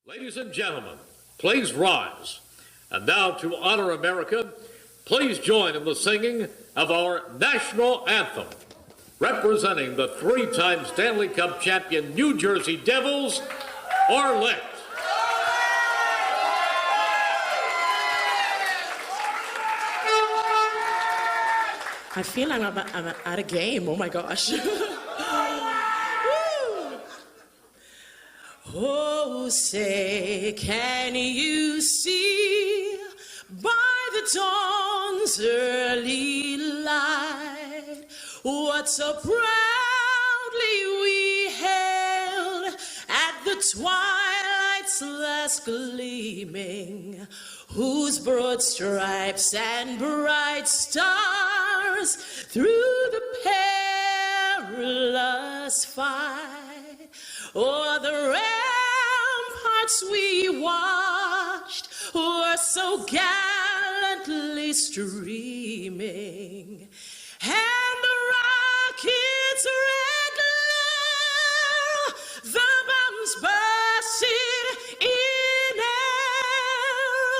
Ladies and gentlemen, please rise. And now to honor America, please join in the singing of our national anthem. Representing the three-time Stanley Cup champion New Jersey Devils, Arlette. I feel like I'm at a game. Oh my gosh. Oh, say, can you see by the dawn's early light what so proudly we hailed at the twilight's last gleaming, whose broad stripes and bright stars through the perilous fight o'er the ramparts we watched were so gallantly streaming, and the rocket's red glare, the bombs bursting in air,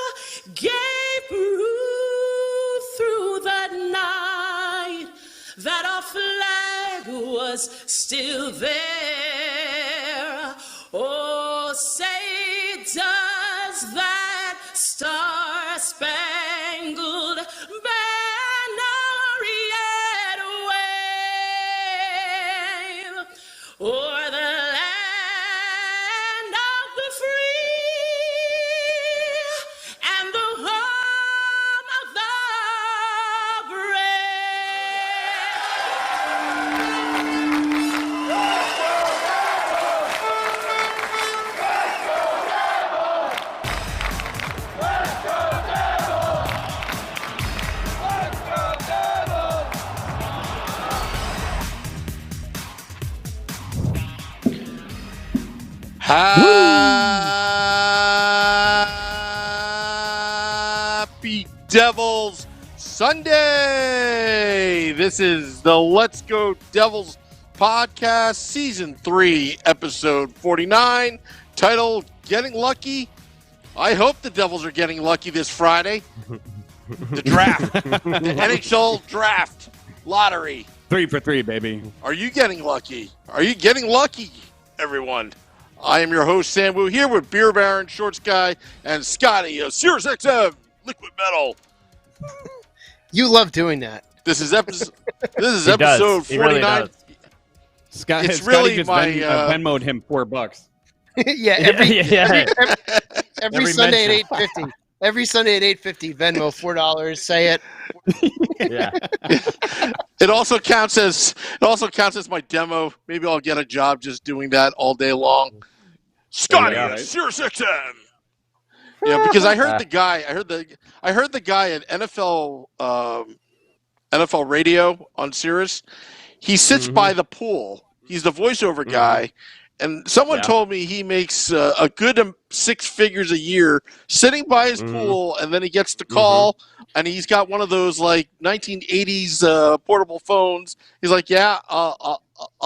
gave proof through the night that our flag was still there. Oh, say, does that star-spangled banner yet wave o'er the land of the free and the home of the Happy Devils Sunday! This is the Let's Go Devils podcast, season 3, episode 49, titled Getting Lucky. I hope the Devils are getting lucky this Friday. The draft, the NHL draft lottery. 3 for 3, baby. Are you getting lucky? Are you getting lucky, everyone? I am your host, Sam Wu, here with Beer Baron, Shorts Guy, and Scotty of Sirius XM Liquid Metal. You love doing that. This is episode 49. Really Scotty really just my, Venmo'd him $4. Every Sunday at 8:50. Every Sunday at 8:50, Venmo $4. Say it. Yeah. It also counts as my demo. Maybe I'll get a job just doing that all day long. Scotty, right? Sirius XM. Yeah, because I heard the guy at NFL radio on Sirius. He sits by the pool. He's the voiceover guy, and someone told me he makes a good 6 figures a year sitting by his pool, and then he gets the call, and he's got one of those like 1980s portable phones. He's like, "Yeah, I'll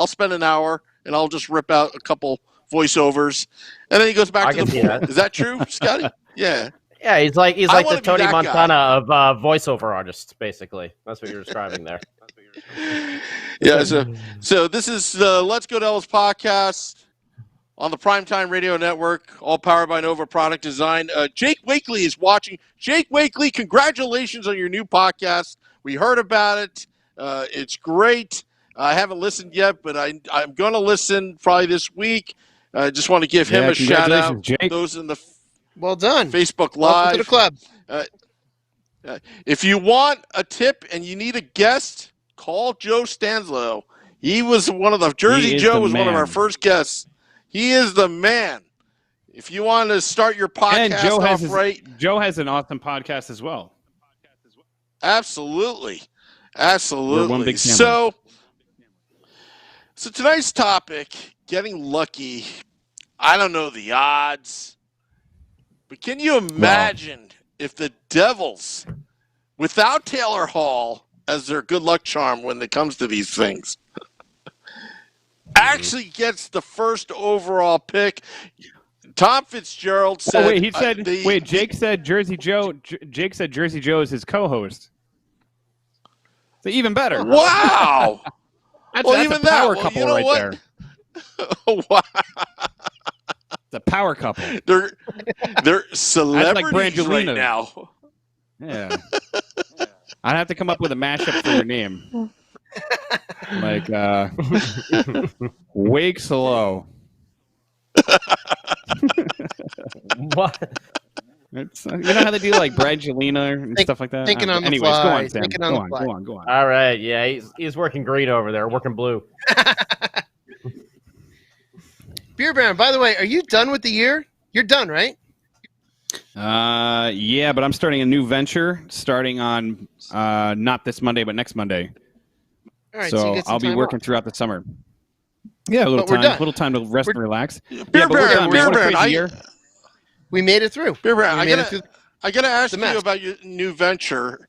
spend an hour, and I'll just rip out a couple voiceovers," and then he goes back to the pool. Is that true, Scotty? Yeah. Yeah, he's like the Tony Montana guy of voiceover artists, basically. That's what you're describing there. Yeah, so this is the Let's Go Devils podcast on the Primetime Radio Network, all powered by Nova Product Design. Jake Wakely is watching. Jake Wakely, congratulations on your new podcast. We heard about it. It's great. I haven't listened yet, but I'm going to listen probably this week. I just want to give him a shout out. Jake. Those in the Well done. Facebook Live. Welcome to the club. If you want a tip and you need a guest, call Joe Stanslow. He was one of the Jersey Joe was one of our first guests. He is the man. If you want to start your podcast Joe has an awesome podcast as well. Absolutely. We're one big family. So tonight's topic, getting lucky. I don't know the odds, but can you imagine if the Devils, without Taylor Hall as their good luck charm when it comes to these things, actually gets the first overall pick? Tom Fitzgerald said. Oh wait, he said. Jake said Jersey Joe. Jake said Jersey Joe is his co-host. So even better. Wow. That's a power couple right there. Wow. It's a power couple. They're celebrities like Brangelina. right now. Yeah. I'd have to come up with a mashup for your name. Like Wake Slow. What? It's, you know how they do like Brangelina and stuff like that? Thinking on the Anyways, fly. go on, Sam. Thinking on the fly. Go on. All right, yeah, he's working green over there, working blue. Beer Baron, by the way, are you done with the year? You're done, right? Yeah, but I'm starting a new venture starting on not this Monday, but next Monday. All right, so you get some I'll be time working off. througall the summer. Yeah, a little time to rest and relax. Beer Baron, we made it through. Beer Baron, I gotta ask you about your new venture.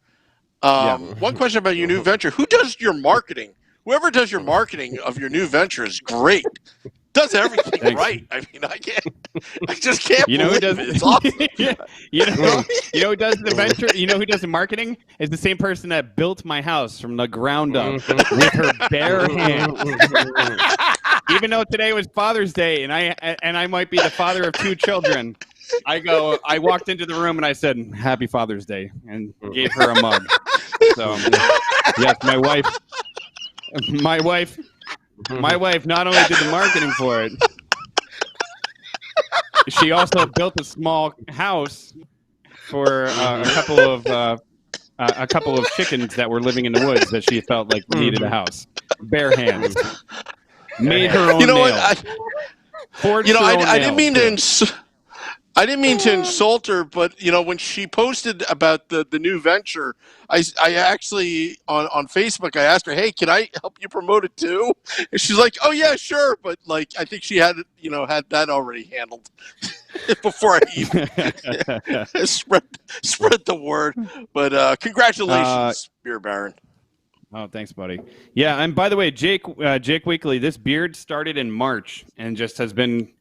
One question about your new venture: who does your marketing? Whoever does your marketing of your new venture is great. Does everything right. I mean, I just can't believe it. It's awesome. you know who does the venture? You know who does the marketing? Is the same person that built my house from the ground up with her bare hands. Even though today was Father's Day and I might be the father of 2 children, I walked into the room and I said, "Happy Father's Day," and gave her a mug. So yes, my wife not only did the marketing for it, she also built a small house for a couple of chickens that were living in the woods that she felt like needed a house. Bare hands. Made her own nails. I didn't mean to. I didn't mean to insult her, but when she posted about the new venture, I actually on Facebook I asked her, "Hey, can I help you promote it too?" And she's like, "Oh yeah, sure," but I think she had had that already handled before I even spread the word. But congratulations, Beer Baron. Oh, thanks, buddy. Yeah, and by the way, Jake Weekly, this beard started in March and just has been.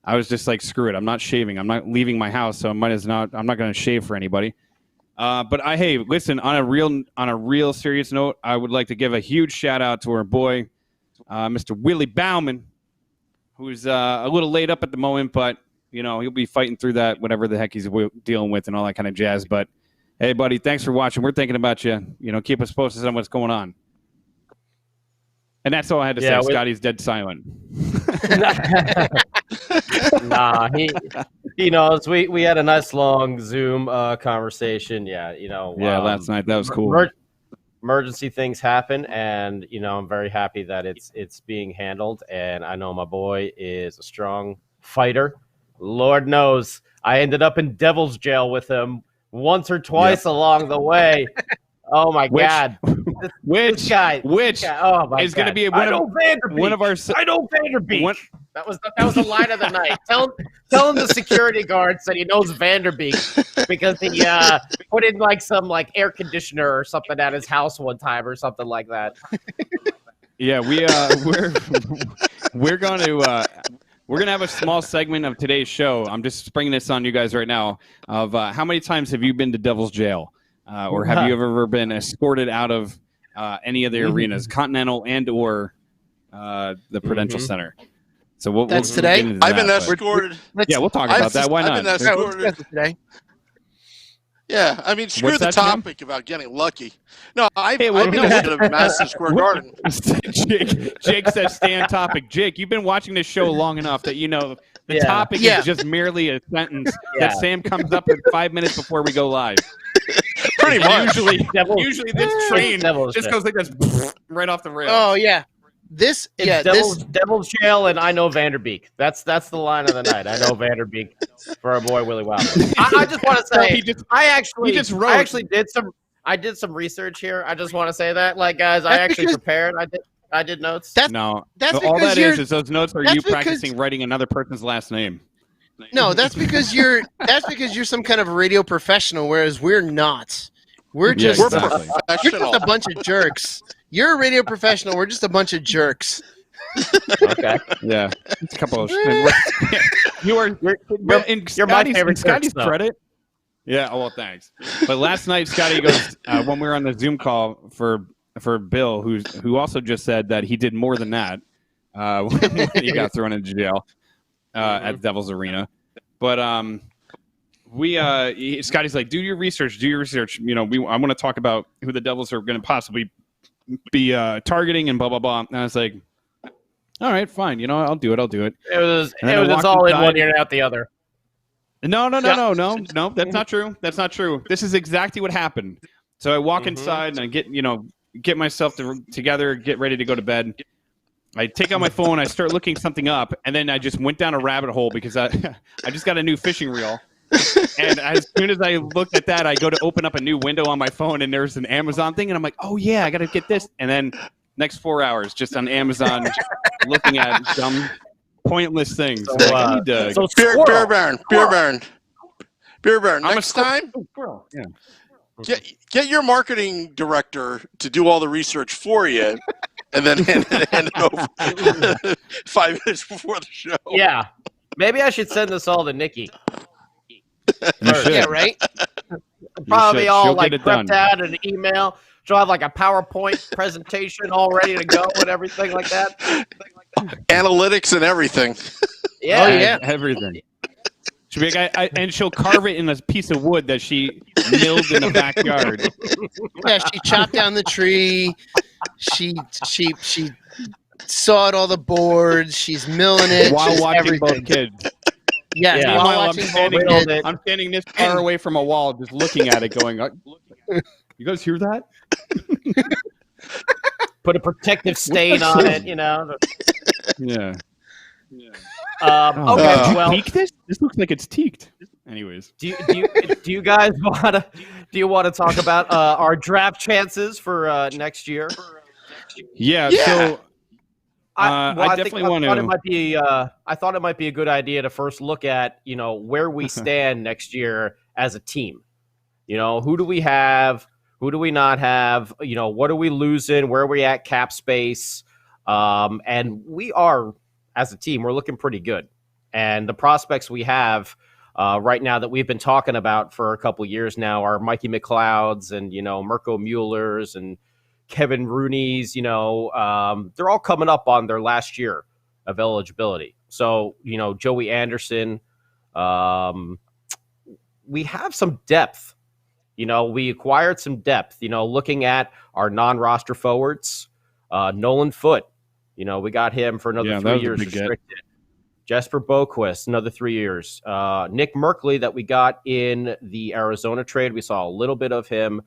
I was just like, screw it. I'm not shaving. I'm not leaving my house, so I'm not going to shave for anybody. But hey, listen. On a real serious note, I would like to give a huge shout out to our boy, Mr. Willie Bauman, who's a little laid up at the moment, but he'll be fighting through that, whatever the heck he's dealing with, and all that kind of jazz. But hey, buddy, thanks for watching. We're thinking about you. Keep us posted on what's going on. And that's all I had to say. Scotty's dead silent. Nah, he knows. We had a nice long Zoom conversation. Yeah, last night that was cool. Emergency things happen, and I'm very happy that it's being handled. And I know my boy is a strong fighter. Lord knows, I ended up in devil's jail with him once or twice along the way. Oh my God. Which guy oh my is going to be one of our. I know Vanderbeek. That was the line of the night. Tell him the security guard said he knows Vanderbeek because he put in some air conditioner or something at his house one time or something like that. Yeah, we're going to have a small segment of today's show. I'm just springing this on you guys right now. Of how many times have you been to Devil's Jail, or have you ever been escorted out of any of the arenas, Continental and or the Prudential Center? So that's today. I've been escorted. We'll talk about that. Why not? I've been escorted today. Yeah, I mean, screw the topic about getting lucky. No, I've been to Madison Square Garden. Jake says stay on topic. Jake, you've been watching this show long enough that the topic is just merely a sentence that Sam comes up with 5 minutes before we go live. Pretty much. Usually this train just goes like this right off the rails. Oh, yeah. Devil's Jail, and I know Vanderbeek. That's the line of the night. I know Vanderbeek for our boy Willie Wilder. I just want to say, I did some research here. I just want to say that, guys, I actually prepared. I did notes. That's all because that is those notes are you practicing writing another person's last name. No, that's because you're some kind of radio professional, whereas we're not. You're just a bunch of jerks. You're a radio professional. We're just a bunch of jerks. Okay. Yeah, it's a couple of. You are in you're my favorite in Scotty's church, though. credit. Yeah. Oh well, thanks. But last night, Scotty goes when we were on the Zoom call for Bill, who also just said that he did more than that when he got thrown into jail at Devil's Arena. But Scotty's like, do your research. You know, I want to talk about who the Devils are going to possibly be targeting and blah blah blah. And I was like, all right, fine. You know, I'll do it. It was And then I just all in walked one ear and out the other. No. That's not true. That's not true. This is exactly what happened. So I walk inside and I get myself together, get ready to go to bed. I take out my phone, I start looking something up, and then I just went down a rabbit hole because I just got a new fishing reel. And as soon as I looked at that, I go to open up a new window on my phone, and there's an Amazon thing, and I'm like, oh yeah, I got to get this. And then next 4 hours just on Amazon looking at dumb, pointless things. So, I need to, so Beer Baron. Next time, yeah. get your marketing director to do all the research for you, and then hand it over 5 minutes before the show. Yeah. Maybe I should send this all to Nikki. You should. Yeah, right? Probably should. all She'll like get it prepped done. out in an email. She'll have like a PowerPoint presentation all ready to go and everything like that. Analytics and everything. Yeah. Oh, yeah. Everything. She'll be like, and she'll carve it in a piece of wood that she milled in the backyard. Yeah, she chopped down the tree. She sawed all the boards. She's milling it. While She's watching everything. both kids. Yeah, Yeah. while Meanwhile, watching both Whittled kids. it. I'm standing this far away from a wall, just looking at it, going, "You guys hear that?" Put a protective stain on it, you know. Yeah. Okay, Did you well, teak this? This looks like it's teaked. Anyways, do you guys want to talk about our draft chances for next year? yeah. Yeah. So I definitely thought want it to. might be. I thought it might be a good idea to first look at where we stand next year as a team. Who do we have? Who do we not have? What are we losing? Where are we at cap space? And we are, as a team, we're looking pretty good. And the prospects we have right now that we've been talking about for a couple years now are Mikey McLeod's and Mirko Mueller's and Kevin Rooney's. They're all coming up on their last year of eligibility. So Joey Anderson, we have some depth. We acquired some depth. Looking at our non-roster forwards, Nolan Foote. We got him for another 3 years restricted. Jesper Boquist, another 3 years. Nick Merkley that we got in the Arizona trade. We saw a little bit of him.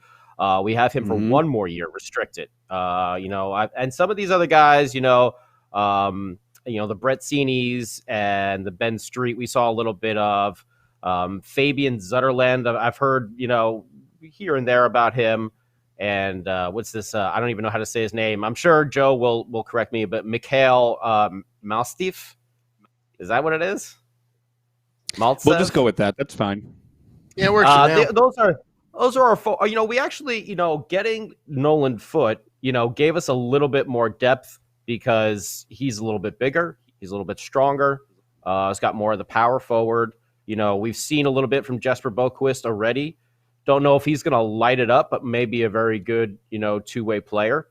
We have him for 1 more year restricted. And some of these other guys, the Brett Seeney's and the Ben Street, we saw a little bit of. Fabian Zutterland, I've heard, here and there about him. And what's this? I don't even know how to say his name. I'm sure Joe will correct me, but Mikhail Malstev. Is that what it is? Maltsev? We'll just go with that. That's fine. Yeah, we're those are our we actually, getting Nolan Foote, gave us a little bit more depth because he's a little bit bigger. He's a little bit stronger. He's got more of the power forward. We've seen a little bit from Jesper Boquist already. Don't know if he's going to light it up, but maybe a very good, two-way player.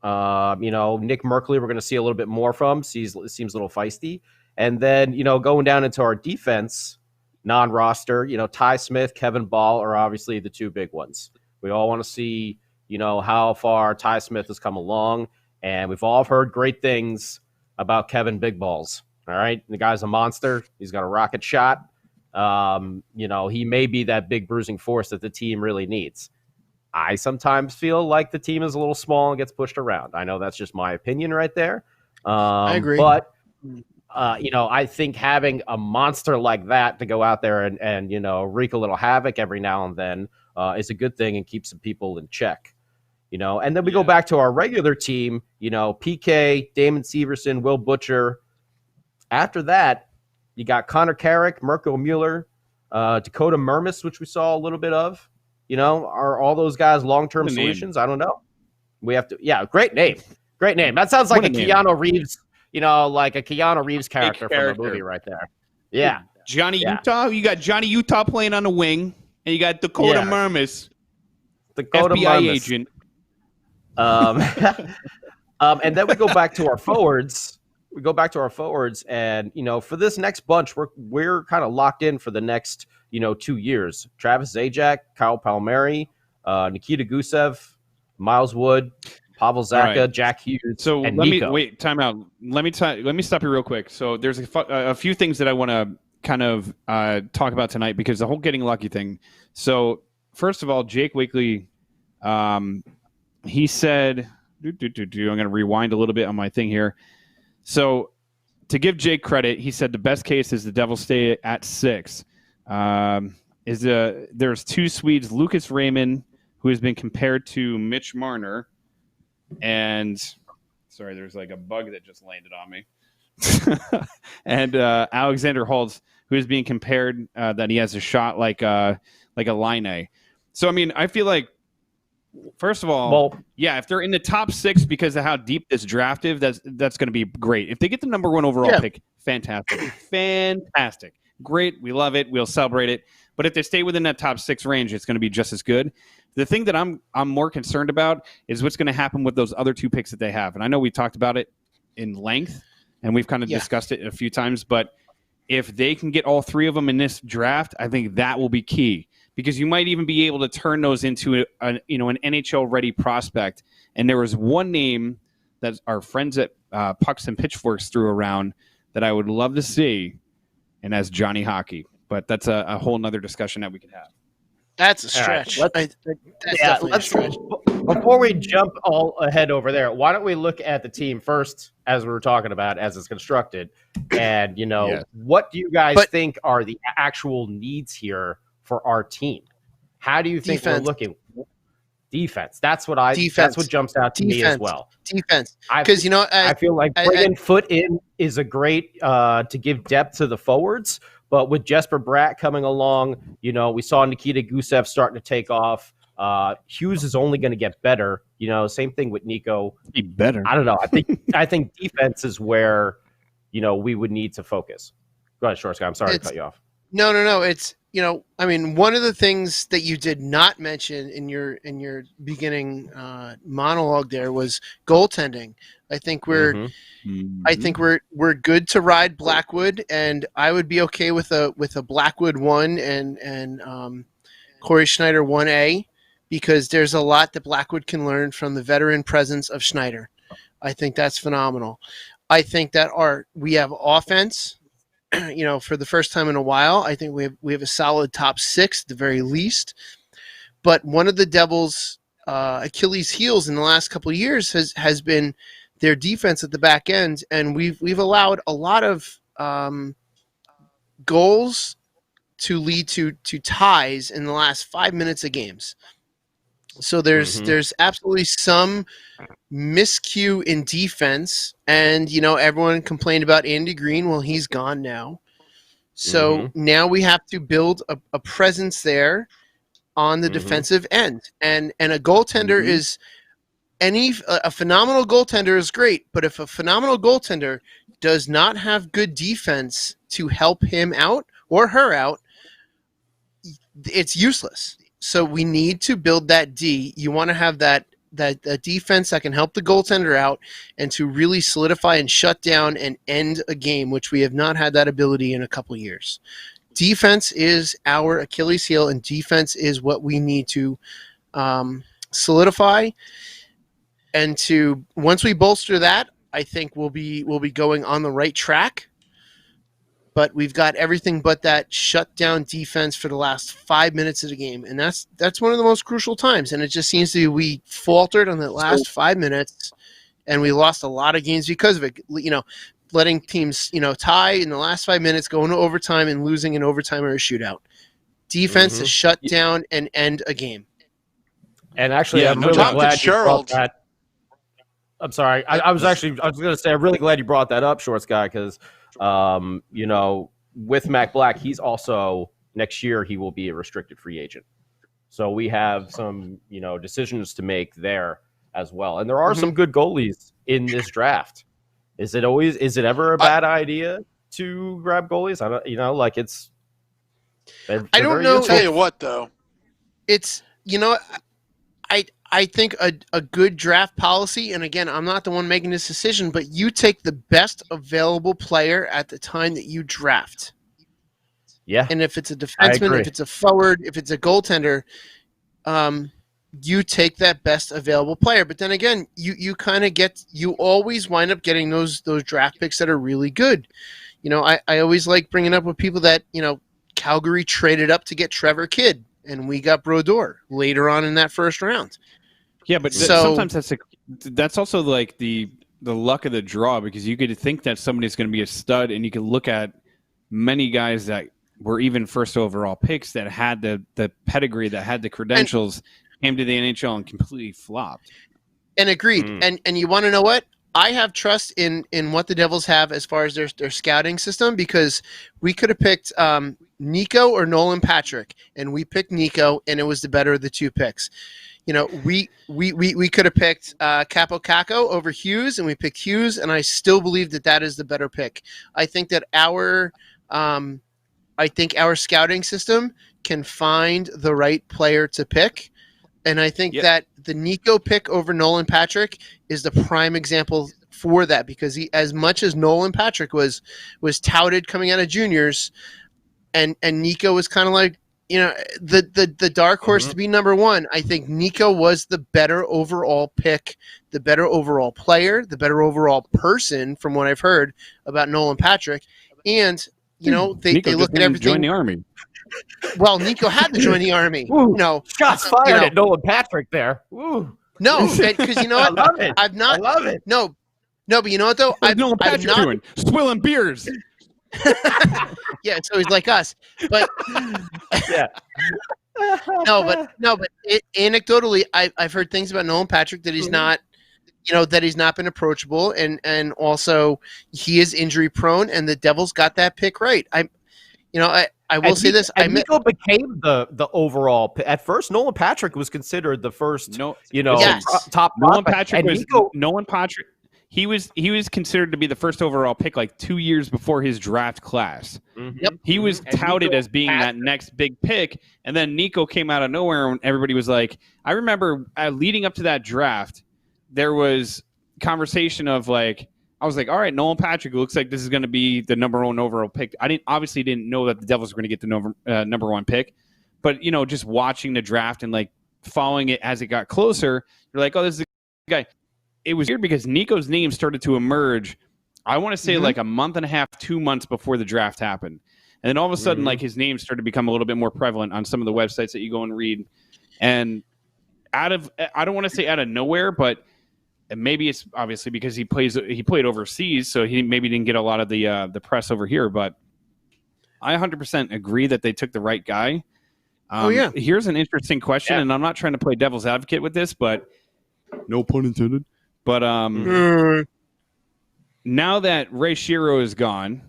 Nick Merkley, we're going to see a little bit more from. Seems a little feisty. And then, going down into our defense, non-roster, Ty Smith, Kevin Ball are obviously the two big ones. We all want to see, how far Ty Smith has come along. And we've all heard great things about Kevin Big Balls. All right. The guy's a monster. He's got a rocket shot. He may be that big bruising force that the team really needs. I sometimes feel like the team is a little small and gets pushed around. I know that's just my opinion right there. I agree. But, I think having a monster like that to go out there and wreak a little havoc every now and then is a good thing and keeps some people in check. And then we go back to our regular team, PK, Damon Severson, Will Butcher. After that, you got Connor Carrick, Mirko Mueller, Dakota Mermis, which we saw a little bit of. Are all those guys long-term solutions? I don't know. We have to. Yeah, great name. Great name. That sounds like a Keanu Reeves like a Keanu Reeves character from a movie right there. Yeah. Johnny Yeah. Utah. You got Johnny Utah playing on the wing, and you got Dakota Yeah. Murmis, Dakota FBI Murmis. agent. And then we go back to our forwards. And for this next bunch, we're kind of locked in for the next 2 years. Travis Zajac, Kyle Palmieri, Nikita Gusev, Miles Wood, Pavel Zacha, right. Jack Hughes. So and let Nico. me wait. Time out. Let me stop you real quick. So there's a few things that I want to kind of talk about tonight, because the whole getting lucky thing. So first of all, Jake Wakely, he said, I'm going to rewind a little bit on my thing here. So to give Jake credit, he said the best case is the Devils stay at 6. There's 2 Swedes, Lucas Raymond, who has been compared to Mitch Marner, and sorry, there's like a bug that just landed on me. And Alexander Holtz, who is being compared that he has a shot like a Line. So I mean, I feel like, first of all, if they're in the top 6 because of how deep this draft is, that's going to be great. If they get the number 1 overall pick, fantastic, great. We love it. We'll celebrate it. But if they stay within that top 6 range, it's going to be just as good. The thing that I'm more concerned about is what's going to happen with those other 2 picks that they have. And I know we talked about it in length, and we've kind of discussed it a few times. But if they can get all 3 of them in this draft, I think that will be key. Because you might even be able to turn those into an NHL-ready prospect. And there was one name that our friends at Pucks and Pitchforks threw around that I would love to see, and that's Johnny Hockey. But that's a whole nother discussion that we could have. That's a stretch. Right, that's definitely a stretch. Before we jump all ahead over there, why don't we look at the team first, as we were talking about, as it's constructed, and what do you guys think are the actual needs here for our team? How do you think we're looking? Defense. That's what jumps out to me as well. Defense. Because I feel like bringing Foot in is a great to give depth to the forwards. But with Jesper Bratt coming along, we saw Nikita Gusev starting to take off. Hughes is only going to get better. Same thing with Nico. Be better. I don't know. I think defense is where we would need to focus. Go ahead, Short Sky. I'm sorry to cut you off. No. It's one of the things that you did not mention in your beginning monologue there was goaltending. I think we're good to ride Blackwood, and I would be okay with a Blackwood 1 and Corey Schneider 1A, because there's a lot that Blackwood can learn from the veteran presence of Schneider. I think that's phenomenal. I think that we have offense. For the first time in a while, I think we have a solid top 6 at the very least. But one of the Devils' Achilles' heels in the last couple of years has been their defense at the back end, and we've allowed a lot of goals to lead to ties in the last 5 minutes of games. So there's absolutely some miscue in defense, and everyone complained about Andy Green. Well, he's gone now, so now we have to build a presence there on the defensive end, and a goaltender is a phenomenal goaltender is great, but if a phenomenal goaltender does not have good defense to help him out or her out, it's useless. So we need to build that D. You want to have that defense that can help the goaltender out and to really solidify and shut down and end a game, which we have not had that ability in a couple of years. Defense is our Achilles heel, and defense is what we need to solidify. And once we bolster that, I think we'll be going on the right track. But we've got everything but that shutdown defense for the last 5 minutes of the game, and that's one of the most crucial times. And it just seems to be we faltered on the last 5 minutes, and we lost a lot of games because of it. Letting teams tie in the last 5 minutes, going to overtime, and losing in overtime or a shootout. Defense to shut down and end a game. And actually, I'm really glad you brought that. I'm sorry. I was going to say, I'm really glad you brought that up, Shorts Guy, because with Mac Black, he's also next year he will be a restricted free agent. So we have some, decisions to make there as well. And there are some good goalies in this draft. Is it ever a bad idea to grab goalies? I don't, it's. I don't know. Tell you what, though, it's I think a good draft policy, and again, I'm not the one making this decision, but you take the best available player at the time that you draft. Yeah. And if it's a defenseman, if it's a forward, if it's a goaltender, you take that best available player. But then again, you always wind up getting those draft picks that are really good. I always like bringing up with people that, Calgary traded up to get Trevor Kidd, and we got Brodeur later on in that first round. Yeah, but sometimes that's also like the luck of the draw, because you could think that somebody's going to be a stud, and you can look at many guys that were even first overall picks that had the pedigree, that had the credentials, came to the NHL and completely flopped. And agreed. And you want to know what? I have trust in what the Devils have as far as their scouting system, because we could have picked Nico or Nolan Patrick, and we picked Nico, and it was the better of the two picks. We could have picked Capo Caco over Hughes, and we picked Hughes, and I still believe that is the better pick. I think that our scouting system can find the right player to pick, and I think that the Nico pick over Nolan Patrick is the prime example for that, because he, as much as Nolan Patrick was touted coming out of juniors, and Nico was kind of like, the dark horse to be number one. I think Nico was the better overall pick, the better overall player, the better overall person, from what I've heard about Nolan Patrick. And they look at everything. Join the Army. Well, Nico had to join the Army. Shots fired at Nolan Patrick there. Ooh. No, because you know what? I love it. I've not. I love it. No, but you know what though? What's Nolan Patrick doing? Swilling beers. Yeah, so he's like us. But Yeah. Anecdotally, I've heard things about Nolan Patrick that he's not, that he's not been approachable, and also he is injury prone, and the Devils got that pick right. I will say this. Nico became the overall. At first, Nolan Patrick was considered the first. Top Nolan prospect. Patrick was Nolan Patrick. He was considered to be the first overall pick like 2 years before his draft class. Yep. He was touted as being that next big pick, and then Nico came out of nowhere, and everybody was like, I remember leading up to that draft, there was conversation of like, I was like, all right, Nolan Patrick, it looks like this is going to be the number one overall pick. I didn't know that the Devils were going to get the number one pick, but just watching the draft and like following it as it got closer, you're like, oh, this is a guy. It was weird because Nico's name started to emerge, I want to say like a month and a half, 2 months before the draft happened. And then all of a sudden, like his name started to become a little bit more prevalent on some of the websites that you go and read. And I don't want to say out of nowhere, but maybe it's obviously because he played overseas, so he maybe didn't get a lot of the press over here. But I 100% agree that they took the right guy. Here's an interesting question, and I'm not trying to play devil's advocate with this, but no pun intended. But now that Ray Shero is gone,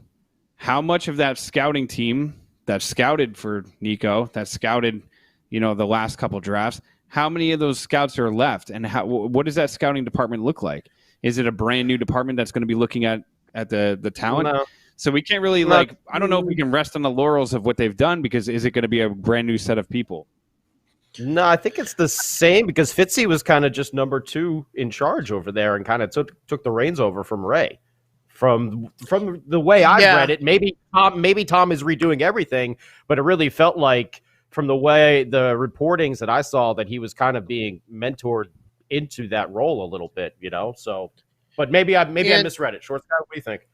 how much of that scouting team that scouted for Nico, that scouted, the last couple drafts, how many of those scouts are left, and what does that scouting department look like? Is it a brand new department that's going to be looking at the talent? No. So we can't really I don't know if we can rest on the laurels of what they've done, because is it going to be a brand new set of people? No, I think it's the same, because Fitzy was kind of just number two in charge over there and kind of took the reins over from Ray. From the way I read it, maybe Tom is redoing everything, but it really felt like, from the way the reportings that I saw, that he was kind of being mentored into that role a little bit, So, but maybe I misread it. Short Scott, what do you think?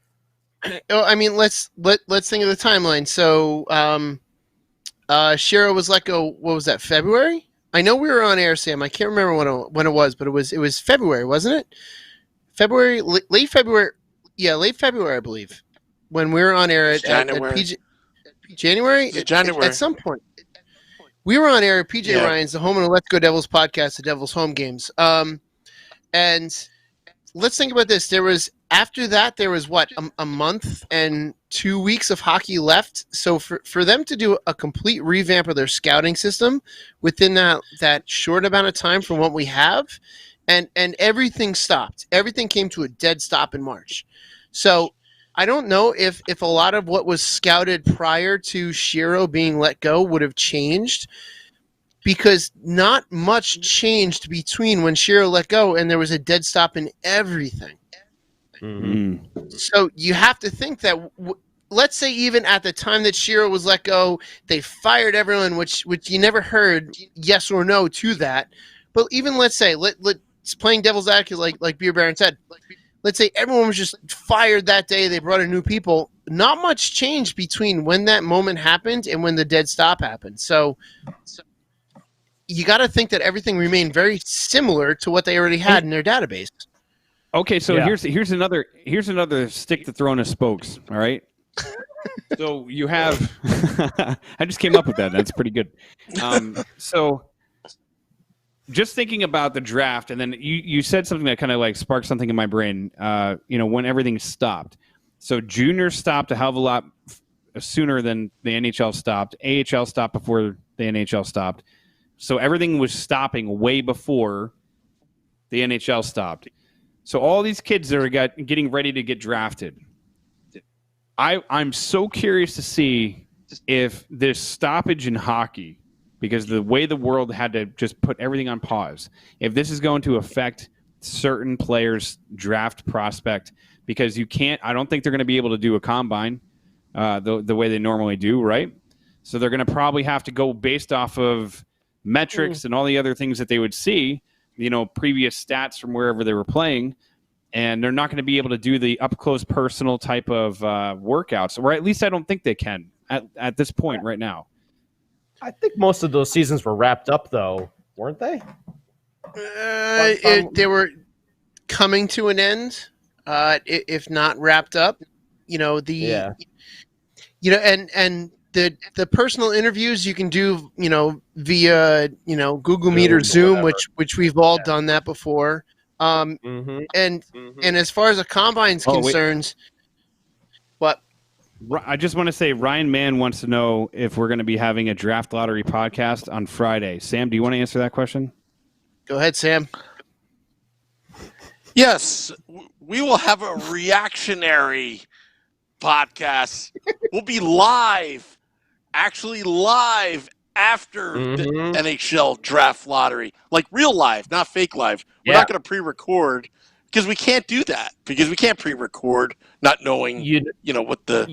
I mean, let's think of the timeline. So, Shero was let go. What was that? February? I know we were on air, Sam. I can't remember when it was, but it was February, wasn't it? February, late February. Yeah, late February, I believe, when we were on air at PJ. January? January. At some point. We were on air at PJ Ryan's, the home of the Let's Go Devils podcast, the Devils home games. And let's think about this. After that, there was a month and 2 weeks of hockey left. So for them to do a complete revamp of their scouting system within that short amount of time from what we have, and everything stopped. Everything came to a dead stop in March. So I don't know if a lot of what was scouted prior to Shiro being let go would have changed, because not much changed between when Shiro let go and there was a dead stop in everything. So you have to think that, let's say even at the time that Shiro was let go, they fired everyone, which you never heard yes or no to that. But even let's say, let's playing devil's advocate, like Beer Baron said, let's say everyone was just fired that day, they brought in new people. Not much changed between when that moment happened and when the dead stop happened. So you got to think that everything remained very similar to what they already had in their database. Okay, so here's another stick to throw in the spokes. All right. So you have, I just came up with that. That's pretty good. So just thinking about the draft, and then you said something that kind of like sparked something in my brain. When everything stopped. So junior stopped a hell of a lot sooner than the NHL stopped. AHL stopped before the NHL stopped. So everything was stopping way before the NHL stopped. So all these kids that are getting ready to get drafted, I'm so curious to see if this stoppage in hockey, because the way the world had to just put everything on pause, if this is going to affect certain players' draft prospect, because I don't think they're going to be able to do a combine the way they normally do, right? So they're going to probably have to go based off of metrics and all the other things that they would see, previous stats from wherever they were playing, and they're not going to be able to do the up-close personal type of workouts, or at least I don't think they can at this point right now. I think most of those seasons were wrapped up, though, weren't they? They were coming to an end, if not wrapped up. And the personal interviews you can do, via Google Meet or Zoom, which we've all done that before. And as far as the combine's concerned, what? I just want to say Ryan Mann wants to know if we're going to be having a draft lottery podcast on Friday. Sam, do you want to answer that question? Go ahead, Sam. Yes, we will have a reactionary podcast. We'll be live after the NHL draft lottery, like real live, not fake live. We're not going to pre-record because we can't do that, because we can't pre-record not knowing, what the...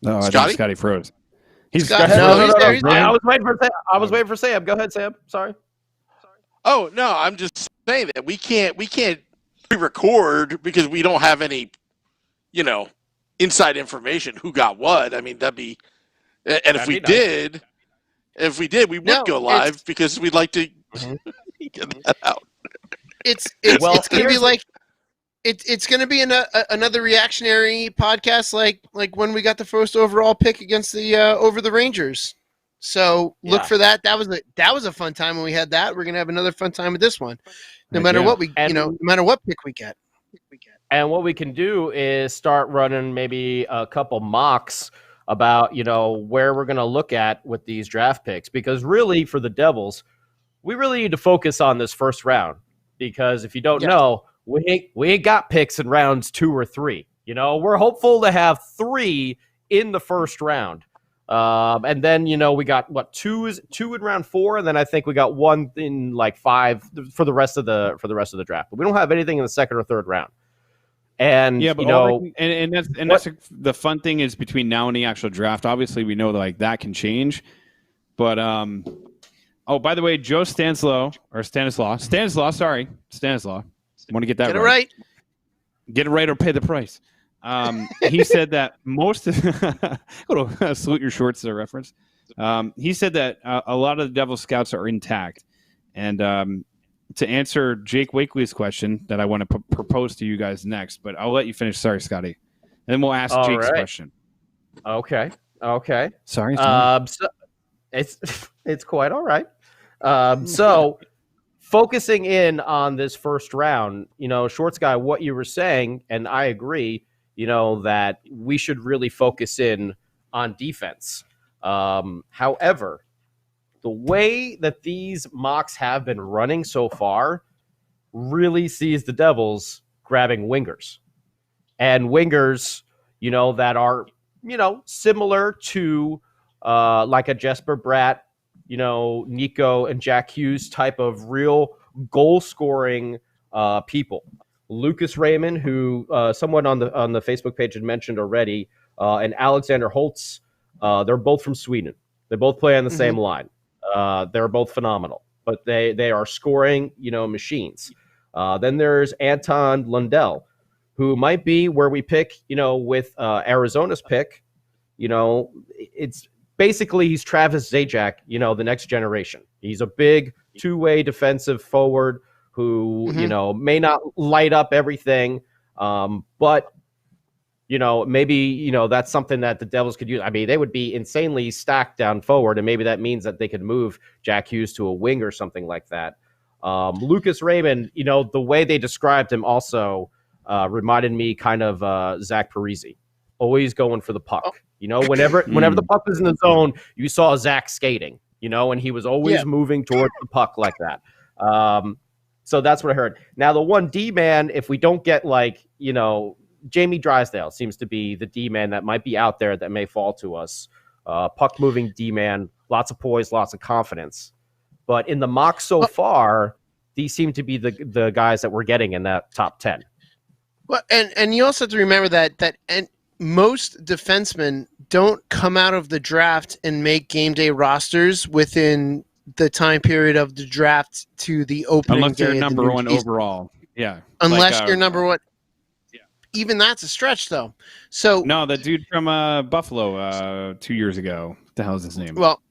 No, I Scotty? think Scotty froze. He's No. I was waiting for Sam. Go ahead, Sam. Sorry. Oh, no, I'm just saying that we can't pre-record because we don't have any, inside information who got what. I mean, that'd be, and if we did, we would go live because we'd like to get that out. It's going to be like it's going to be another reactionary podcast, like when we got the first overall pick against the over the Rangers. So look for that. That was a fun time when we had that. We're going to have another fun time with this one, no matter what no matter what pick we get. And what we can do is start running maybe a couple mocks about, where we're going to look at with these draft picks. Because really, for the Devils, we really need to focus on this first round. Because if you don't know, we ain't got picks in rounds 2 or 3. We're hopeful to have 3 in the first round. And then, we got two in round 4. And then I think we got 1 in like 5 for the rest of the draft. But we don't have anything in the second or third round. And but that's the fun thing is between now and the actual draft. Obviously, we know that can change. But by the way, Joe Stanislaw. Sorry, Stanislaw. I want to get that right. Get it right or pay the price. He said that most of little salute your shorts reference. He said that a lot of the Devil Scouts are intact, and to answer Jake Wakely's question that I want to propose to you guys next, but I'll let you finish. Sorry, Scotty. And then we'll ask Jake's question. Okay. Sorry. So it's quite all right. So focusing in on this first round, Shorts Guy, what you were saying, and I agree, that we should really focus in on defense. However, the way that these mocks have been running so far really sees the Devils grabbing wingers. And wingers, that are, similar to like a Jesper Bratt, Nico and Jack Hughes type of real goal-scoring people. Lucas Raymond, who someone on the Facebook page had mentioned already, and Alexander Holtz, they're both from Sweden. They both play on the same line. They're both phenomenal, but they are scoring, machines. Then there's Anton Lundell, who might be where we pick, with Arizona's pick. It's basically he's Travis Zajac, the next generation. He's a big two-way defensive forward who, may not light up everything, but maybe, that's something that the Devils could use. I mean, they would be insanely stacked down forward, and maybe that means that they could move Jack Hughes to a wing or something like that. Lucas Raymond, the way they described him also reminded me kind of Zach Parise, always going for the puck. Whenever the puck was in the zone, you saw Zach skating, and he was always moving towards the puck like that. So that's what I heard. Now, the one D-man, if we don't get Jamie Drysdale seems to be the D-man that might be out there that may fall to us. Puck-moving D-man, lots of poise, lots of confidence. But in the mock so far, these seem to be the guys that we're getting in that top 10. Well, and you also have to remember that most defensemen don't come out of the draft and make game day rosters within the time period of the draft to the opening unless day you're of the number new one season. overall. Yeah. Unless you're number one. Even that's a stretch, though. So no, the dude from Buffalo 2 years ago. What the hell is his name? Well,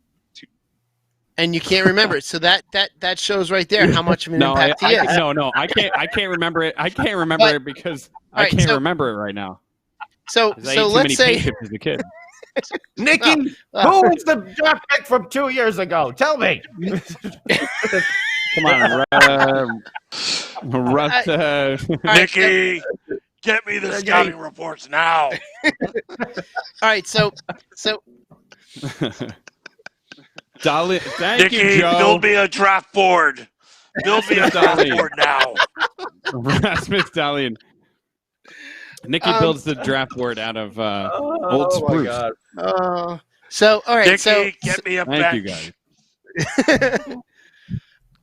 and you can't remember it. So that shows right there how much of an impact he is. No, I can't remember it. I can't remember it because I can't remember it right now. So let's say as a kid. Nikki, who was the draft pick from 2 years ago? Tell me. Come on, Nikki, get me the scouting reports now. All right, so Thank Nikki, you, Joe. build me a draft board. Build me a draft board now. Rasmus Dahlin. Nikki builds the draft board out of old spruce. My God. So all right, Nikki, get me a bench. Thank you, guys.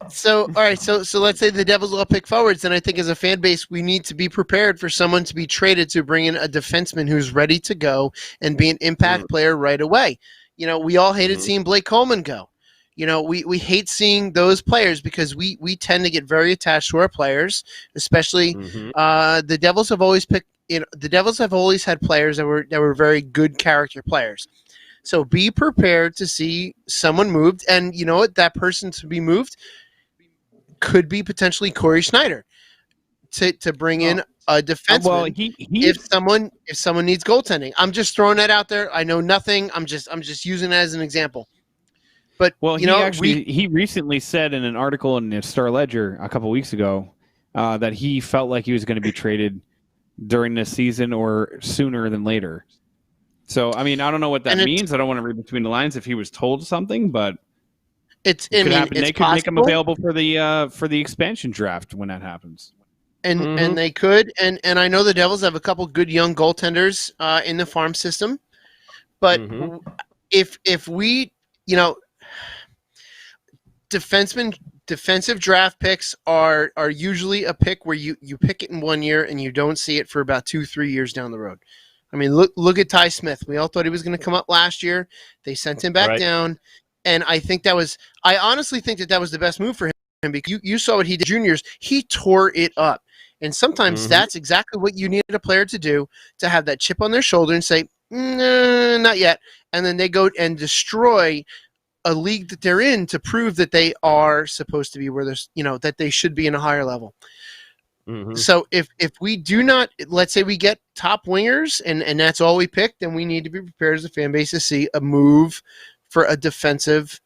So all right, so let's say the Devils all pick forwards, and I think as a fan base, we need to be prepared for someone to be traded to bring in a defenseman who's ready to go and be an impact player right away. We all hated seeing Blake Coleman go. We hate seeing those players because we tend to get very attached to our players, especially the Devils have always picked. The Devils have always had players that were very good character players. So be prepared to see someone moved, and you know what? That person to be moved could be potentially Corey Schneider to bring in a defenseman. Well, if someone needs goaltending, I'm just throwing that out there. I know nothing. I'm just using it as an example. But he recently said in an article in the Star Ledger a couple weeks ago that he felt like he was going to be traded during this season or sooner than later. So, I mean, I don't know what that means. I don't want to read between the lines if he was told something, but it could happen. They could make him available for the expansion draft when that happens. And they could. And I know the Devils have a couple good young goaltenders in the farm system. But if we, defensive draft picks are usually a pick where you pick it in 1 year and you don't see it for about 2-3 years down the road. I mean, look at Ty Smith. We all thought he was going to come up last year. They sent him back down, and I honestly think that was the best move for him because you saw what he did juniors. He tore it up, and sometimes that's exactly what you need a player to do, to have that chip on their shoulder and say, not yet, and then they go and destroy a league that they're in to prove that they are supposed to be where there's, that they should be in a higher level. So if we do not, let's say we get top wingers and that's all we pick, then we need to be prepared as a fan base to see a move for a defensive,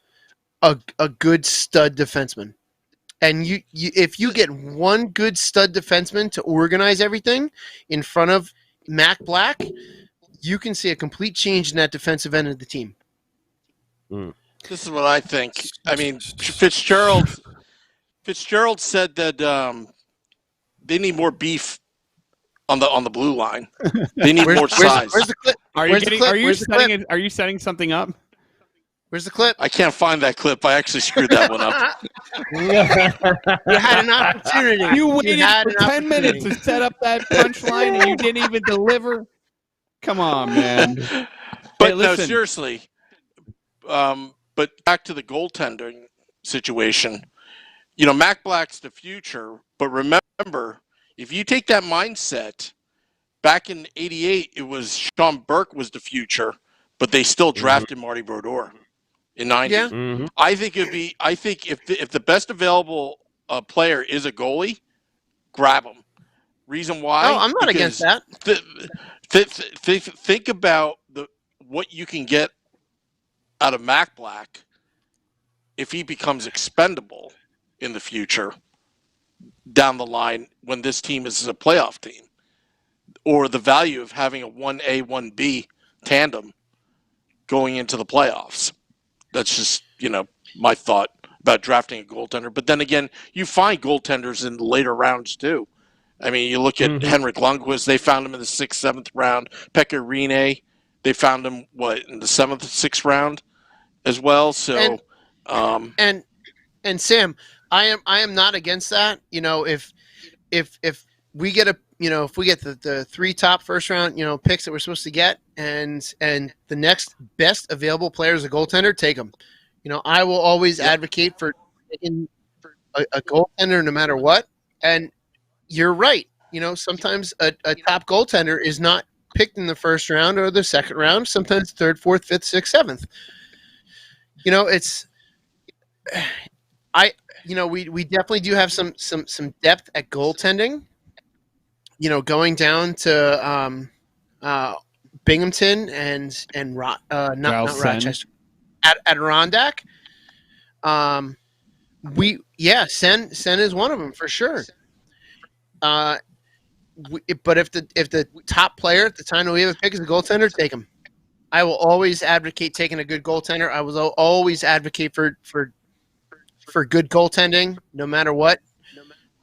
a good stud defenseman. And if you get one good stud defenseman to organize everything in front of Mac Black, you can see a complete change in that defensive end of the team. This is what I think. I mean, Fitzgerald said that they need more beef on the blue line. They need more size. Where's the clip? Are you setting something up? Where's the clip? I can't find that clip. I actually screwed that one up. You had an opportunity. You waited for 10 minutes to set up that punchline and you didn't even deliver. Come on, man. But Hey, no, listen. seriously. But back to the goaltending situation. You know, Mac Black's the future, but remember, if you take that mindset, back in '88, it was Sean Burke was the future, but they still drafted Marty Brodeur in '90. Yeah. Mm-hmm. I think if the best available player is a goalie, grab him. Reason why? Oh, I'm not against that. Think about what you can get out of Mac Black if he becomes expendable in the future down the line when this team is a playoff team, or the value of having a 1A, 1B tandem going into the playoffs. That's just, my thought about drafting a goaltender. But then again, you find goaltenders in the later rounds too. I mean, you look at Henrik Lundqvist, they found him in the 6th, 7th round. Pekka Rinne, they found him, in the 7th, 6th round as well. So, and Sam, I am not against that. If we get if we get the 3 top first round, picks that we're supposed to get, and the next best available player is a goaltender, take them. I will always advocate for taking a goaltender no matter what. And you're right. Sometimes a top goaltender is not picked in the first round or the second round. Sometimes 3rd, 4th, 5th, 6th, 7th. We definitely do have some depth at goaltending. Going down to Binghamton and not Rochester, Adirondack. Sen is one of them for sure. But if the top player at the time that we have a pick is a goaltender, take him. I will always advocate taking a good goaltender. I will always advocate for good goaltending, no matter what.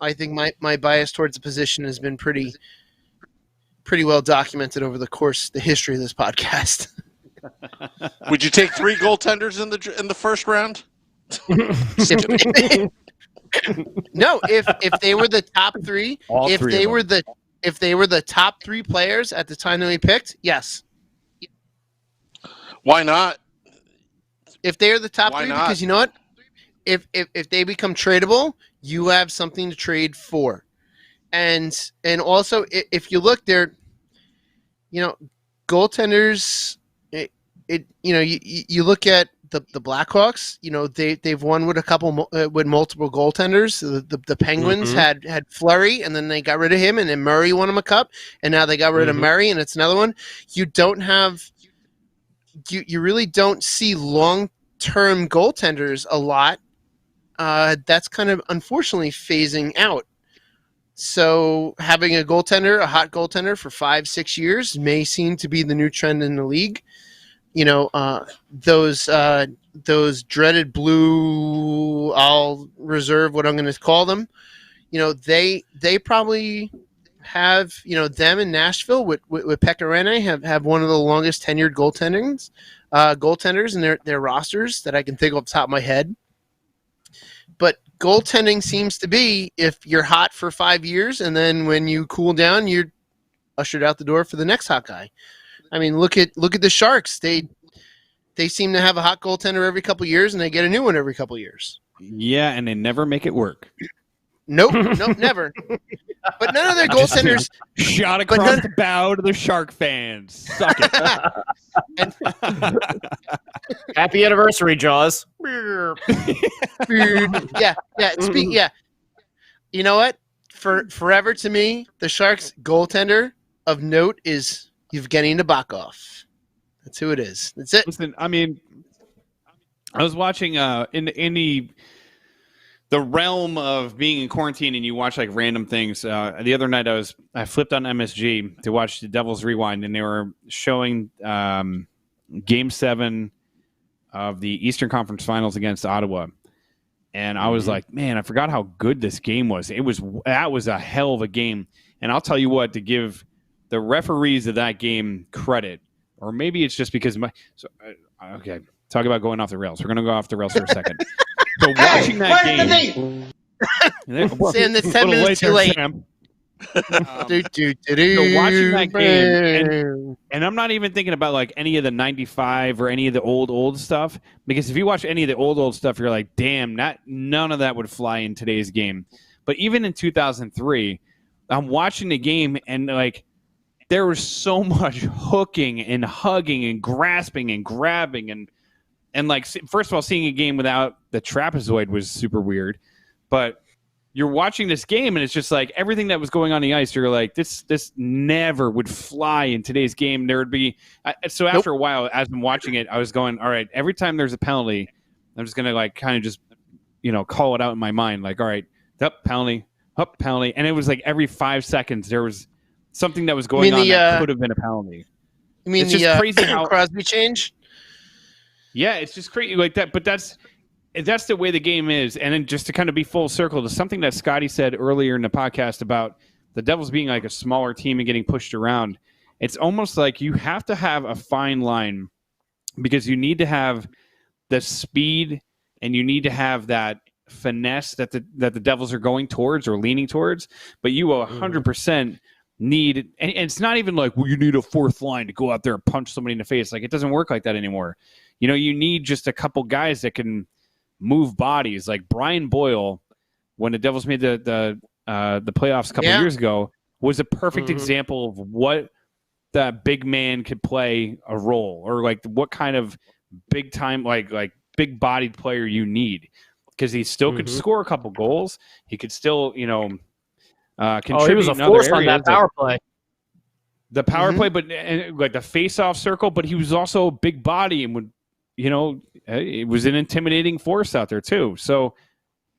I think my bias towards the position has been pretty well documented over the history of this podcast. Would you take 3 goaltenders in the first round? No, if they were the top 3, if they were the top 3 players at the time that we picked, yes. Why not? If they are the top Why 3, not? because you know what? If they become tradable, you have something to trade for. And also, if you look there, goaltenders, you look at the Blackhawks, they've won with a couple with multiple goaltenders. The Penguins had Fleury, and then they got rid of him, and then Murray won them a cup, and now they got rid of Murray, and it's another one. You don't have you really don't see long-term goaltenders a lot. That's kind of unfortunately phasing out. So having a hot goaltender for 5-6 years may seem to be the new trend in the league. Those dreaded blue, I'll reserve what I'm going to call them. They probably have, them in Nashville with Pekka Rinne have one of the longest tenured goaltenders in their rosters that I can think off the top of my head. But goaltending seems to be if you're hot for 5 years and then when you cool down, you're ushered out the door for the next hot guy. I mean, look at the Sharks. They seem to have a hot goaltender every couple of years and they get a new one every couple of years. Yeah, and they never make it work. Nope, never. But none of their goaltenders shot across the bow to the Shark fans. Suck it. Happy anniversary, Jaws. Yeah. You know what? Forever to me, the Sharks goaltender of note is Evgeny Nabokov. That's who it is. That's it. Listen, I mean, I was watching in the realm of being in quarantine and you watch like random things. The other night I flipped on MSG to watch the Devil's Rewind and they were showing Game 7 of the Eastern Conference Finals against Ottawa. And I was like, man, I forgot how good this game was. That was a hell of a game. And I'll tell you what, to give the referees of that game credit, or maybe it's just because okay, talk about going off the rails. We're going to go off the rails for a second. So watching that game, Sam, that's 10 minutes too late. So watching that game, and I'm not even thinking about like any of the 95 or any of the old stuff, because if you watch any of the old stuff, you're like, damn, none of that would fly in today's game. But even in 2003, I'm watching the game and like there was so much hooking and hugging and grasping and grabbing and like, first of all, seeing a game without the trapezoid was super weird, but you're watching this game and it's just like everything that was going on the ice. You're like, this never would fly in today's game. There would be so after a while, as I'm watching it, I was going, all right, every time there's a penalty, I'm just gonna like kind of just call it out in my mind, like, all right, up penalty, and it was like every 5 seconds there was something that was going on that could have been a penalty. You mean it's just crazy how Crosby change? Yeah, it's just crazy like that, but that's the way the game is. And then just to kind of be full circle to something that Scotty said earlier in the podcast about the Devils being like a smaller team and getting pushed around, it's almost like you have to have a fine line because you need to have the speed and you need to have that finesse that the Devils are going towards or leaning towards, but you 100% need, and it's not even like, well, you need a fourth line to go out there and punch somebody in the face. Like, it doesn't work like that anymore. You need just a couple guys that can move bodies. Like Brian Boyle, when the Devils made the playoffs a couple years ago, was a perfect example of what that big man could play a role, or like what kind of big time, like big bodied player you need, because he still could score a couple goals. He could still, contribute. He was a force on that power play. The power play, but like the face-off circle. But he was also a big body and would. It was an intimidating force out there too. So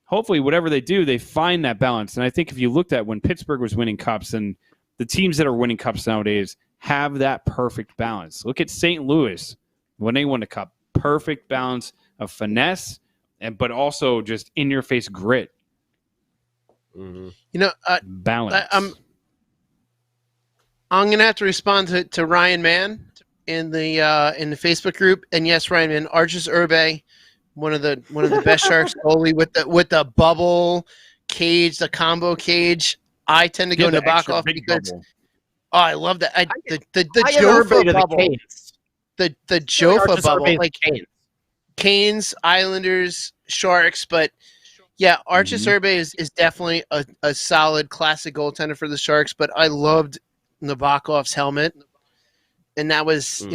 hopefully whatever they do, they find that balance. And I think if you looked at when Pittsburgh was winning cups, and the teams that are winning cups nowadays have that perfect balance. Look at St. Louis when they won the cup. Perfect balance of finesse, but also just in-your-face grit. Balance. I'm going to have to respond to Ryan Mann in the Facebook group, and yes, Ryan Mann, Archis Urbe, one of the best Sharks goalie with the bubble cage, the combo cage. I tend to go Nabokov because I love that. The Jofa bubble, the Jofa bubble, like Canes, Islanders, Sharks, but yeah, Archis Urbe is definitely a solid classic goaltender for the Sharks. But I loved Nabokov's helmet. And that was,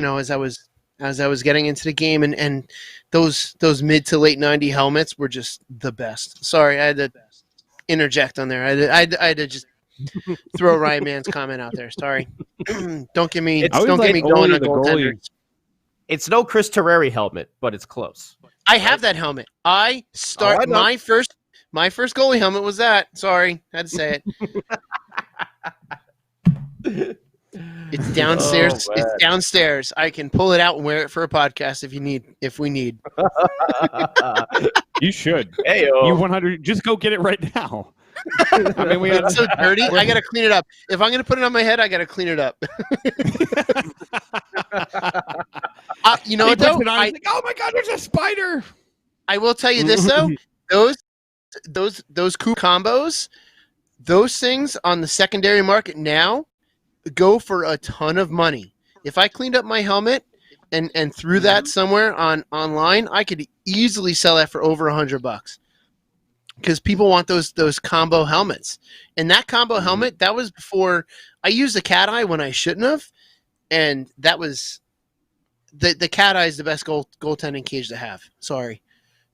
as I was getting into the game, and those mid to late 90 helmets were just the best. Sorry, I had to interject on there. I had to just throw Ryan Mann's comment out there. Sorry. Don't get me going on goaltenders. It's no Chris Terreri helmet, but it's close. I have that helmet. My first goalie helmet was that. Sorry, had to say it. It's downstairs. It's downstairs. I can pull it out and wear it for a podcast if we need. You should. Hey, you 100. Just go get it right now. I mean, it's so dirty. I gotta clean it up. If I'm gonna put it on my head, I gotta clean it up. You know what though? Like, oh my God, there's a spider. I will tell you this though. Those coup combos, those things on the secondary market now go for a ton of money. If I cleaned up my helmet and threw that somewhere online, I could easily sell that for over $100 because people want those combo helmets. And that combo helmet, that was before I used a cat eye when I shouldn't have, and that was the cat eye is the best goaltending cage to have. Sorry,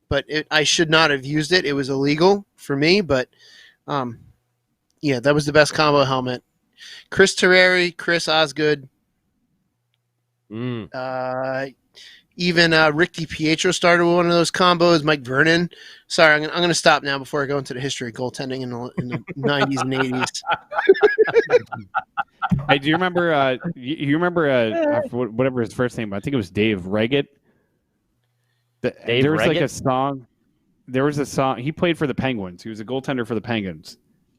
but I should not have used it. It was illegal for me, but yeah, that was the best combo helmet. Chris Terreri, Chris Osgood, even Rick DiPietro started with one of those combos. Mike Vernon. Sorry, I'm going to stop now before I go into the history of goaltending in the 90s and 80s. Hey, do you remember? You remember whatever his first name? I think it was Dave Reggett. Dave there was like Reggett? a song. There was a song. He played for the Penguins. He was a goaltender for the Penguins.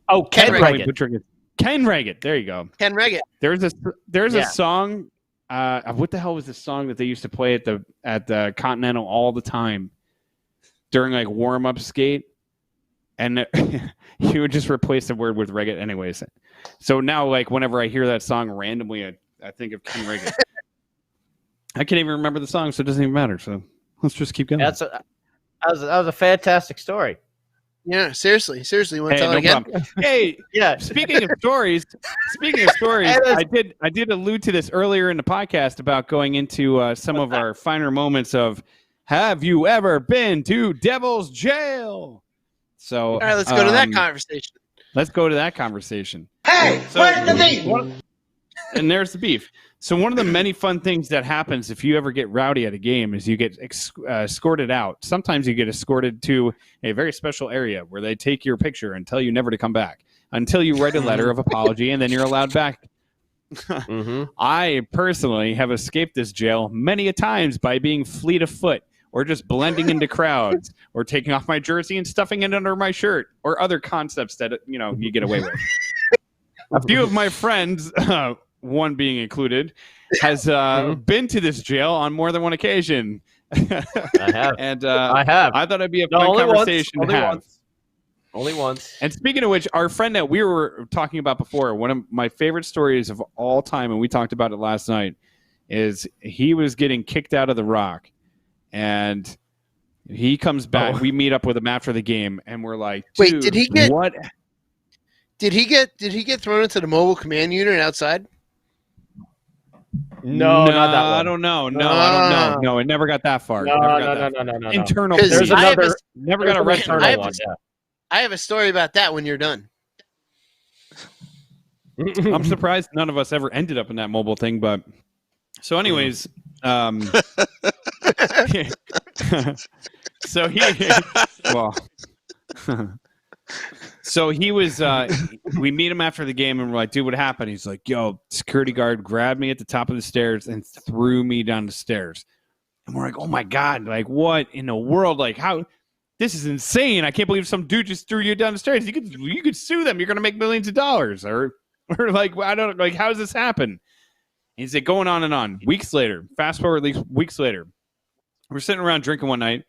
Oh, Ken Reggett. Reggett. Ken Reggett. There you go. Ken Reggett. There's a Yeah. song. What the hell was the song that they used to play at the Continental all the time during like warm up skate? And you would just replace the word with Reggett anyways. So now, like whenever I hear that song randomly, I think of Ken Reggett. I can't even remember the song, so it doesn't even matter. So let's just keep going. That was a fantastic story. Yeah, seriously. You want to tell it no again? problem. Hey, Yeah. Speaking of stories, I did allude to this earlier in the podcast about going into some of our finer moments of have you ever been to Devil's Jail? So All right, let's go to that conversation. Let's go to that conversation. Hey, where's the beef? And there's the beef. So one of the many fun things that happens if you ever get rowdy at a game is you get escorted out. Sometimes you get escorted to a very special area where they take your picture and tell you never to come back until you write a letter of apology, and then you're allowed back. I personally have escaped this jail many a times by being fleet of foot or just blending into crowds or taking off my jersey and stuffing it under my shirt or other concepts that, you get away with. A few of my friends, one being included, has been to this jail on more than one occasion. I have. And I have. I thought it'd be a fun conversation to have. Only once. And speaking of which, our friend that we were talking about before, one of my favorite stories of all time, and we talked about it last night, is he was getting kicked out of the Rock. And he comes back. We meet up with him after the game, and we're like, wait, did he get what? Did he get thrown into the mobile command unit outside? No, not that one. I don't know. No, I don't know. No, it never got that far. No. Internal. There's another. Never got arrested. I have a story about that when you're done. I'm surprised none of us ever ended up in that mobile thing, but so anyways, so he was we meet him after the game and we're like, dude, what happened? He's like, yo, security guard grabbed me at the top of the stairs and threw me down the stairs. And we're like, oh my God, like what in the world? Like how this is insane. I can't believe some dude just threw you down the stairs. You could sue them. You're gonna make millions of dollars. Or like I don't like how does this happen? He's like going on and on. Weeks later, fast forward weeks later, we're sitting around drinking one night,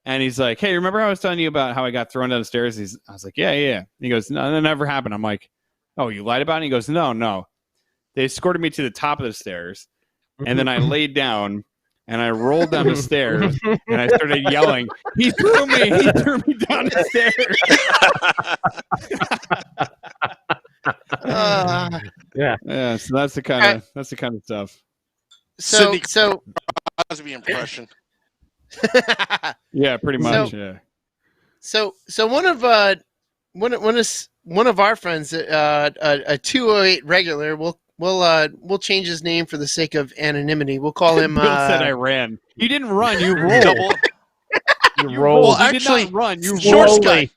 and he's like, "Hey, remember how I was telling you about how I got thrown down the stairs?" I was like, "Yeah." He goes, "No, that never happened." I'm like, "Oh, you lied about it?" He goes, "No. They escorted me to the top of the stairs, and then I laid down, and I rolled down the stairs, and I started yelling, He threw me down the stairs." Yeah. So that's the kind of stuff. So Cosby impression. Yeah, pretty much. So one of our friends, a 208 regular, we'll change his name for the sake of anonymity. We'll call him. Bill said I ran. You didn't run. You rolled. You rolled. Well, actually, did not run. You short rolled. guy.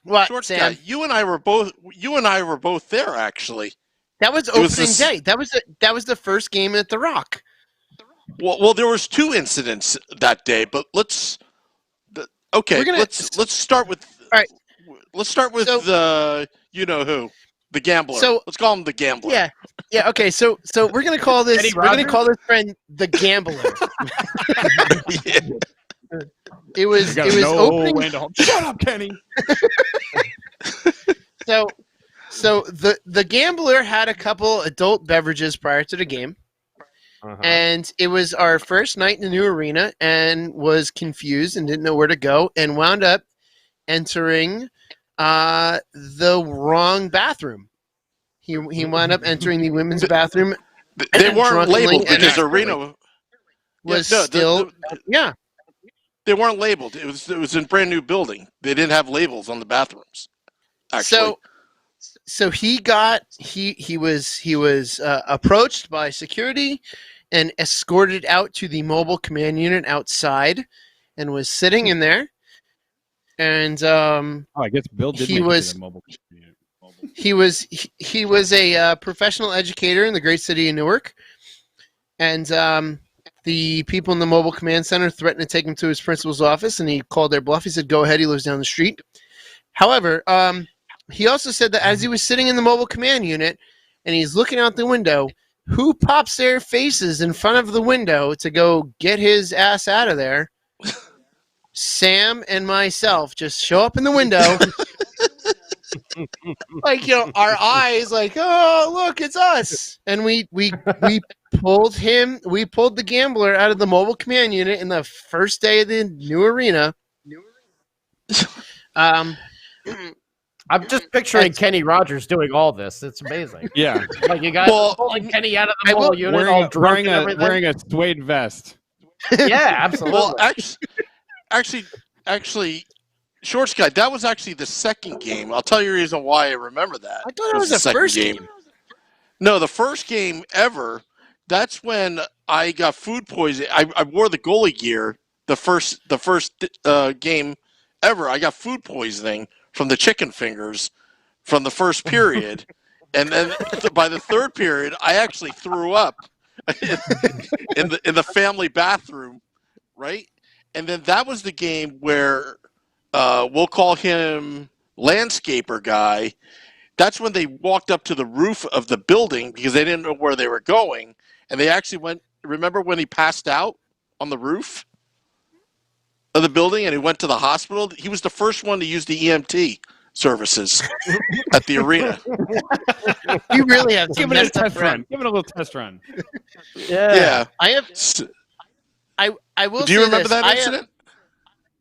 What, Short Sam? guy. You and I were both there actually. That was opening day. That was the first game at the Rock. Well, there was two incidents that day, but let's start with. All right. Let's start with the who, the gambler. So let's call him the gambler. Yeah. Okay. So we're gonna call this. We're gonna call this friend the gambler. Yeah. It was opening. Shut up, Kenny. So the gambler had a couple adult beverages prior to the game. And it was our first night in the new arena and was confused and didn't know where to go and wound up entering the wrong bathroom. He wound up entering the women's bathroom. They weren't labeled because the arena was still. They weren't labeled. It was in a brand new building. They didn't have labels on the bathrooms. Actually. So he was approached by security and escorted out to the mobile command unit outside, and was sitting in there. And I guess Bill did. He was mobile. He was a professional educator in the great city of Newark, and the people in the mobile command center threatened to take him to his principal's office, and he called their bluff. He said, "Go ahead." He lives down the street. However, he also said that as he was sitting in the mobile command unit and he's looking out the window, who pops their faces in front of the window to go get his ass out of there? Sam and myself just show up in the window. Like, our eyes like, oh, look, it's us. And we pulled the gambler out of the mobile command unit in the first day of the new arena. I'm just picturing Kenny Rogers doing all this. It's amazing. Yeah. Like you guys pulling Kenny out of the mobile unit, all drunk wearing a suede vest. Yeah, absolutely. Well, actually, Shorts Guy, that was actually the second game. I'll tell you the reason why I remember that. I thought it was the first game. No, the first game ever. That's when I got food poisoning. I wore the goalie gear. The first game ever. I got food poisoning from the chicken fingers from the first period, and then by the third period, I actually threw up in the family bathroom, right? And then that was the game where we'll call him landscaper guy. That's when they walked up to the roof of the building because they didn't know where they were going, and they actually went. Remember when he passed out on the roof of the building and he went to the hospital? He was the first one to use the EMT services at the arena. You really have to Give it a test run. Give it a little test run. Yeah. I have. I will. Do you remember that incident?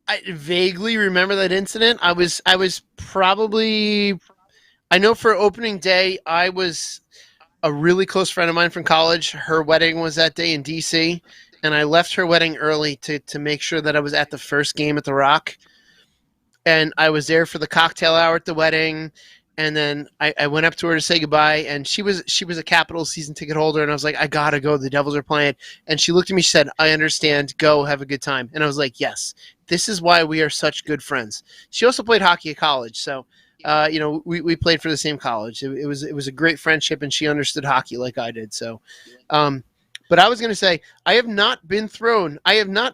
I vaguely remember that incident. I was probably. I know for opening day, I was a really close friend of mine from college. Her wedding was that day in D.C., and I left her wedding early to make sure that I was at the first game at the Rock. And I was there for the cocktail hour at the wedding, and then I went up to her to say goodbye, and she was a Capitals season ticket holder, and I was like, I gotta go, the Devils are playing. And she looked at me, she said, I understand, go, have a good time. And I was like, yes, this is why we are such good friends. She also played hockey at college, so we played for the same college. It was a great friendship, and she understood hockey like I did. So, but I was going to say, I have not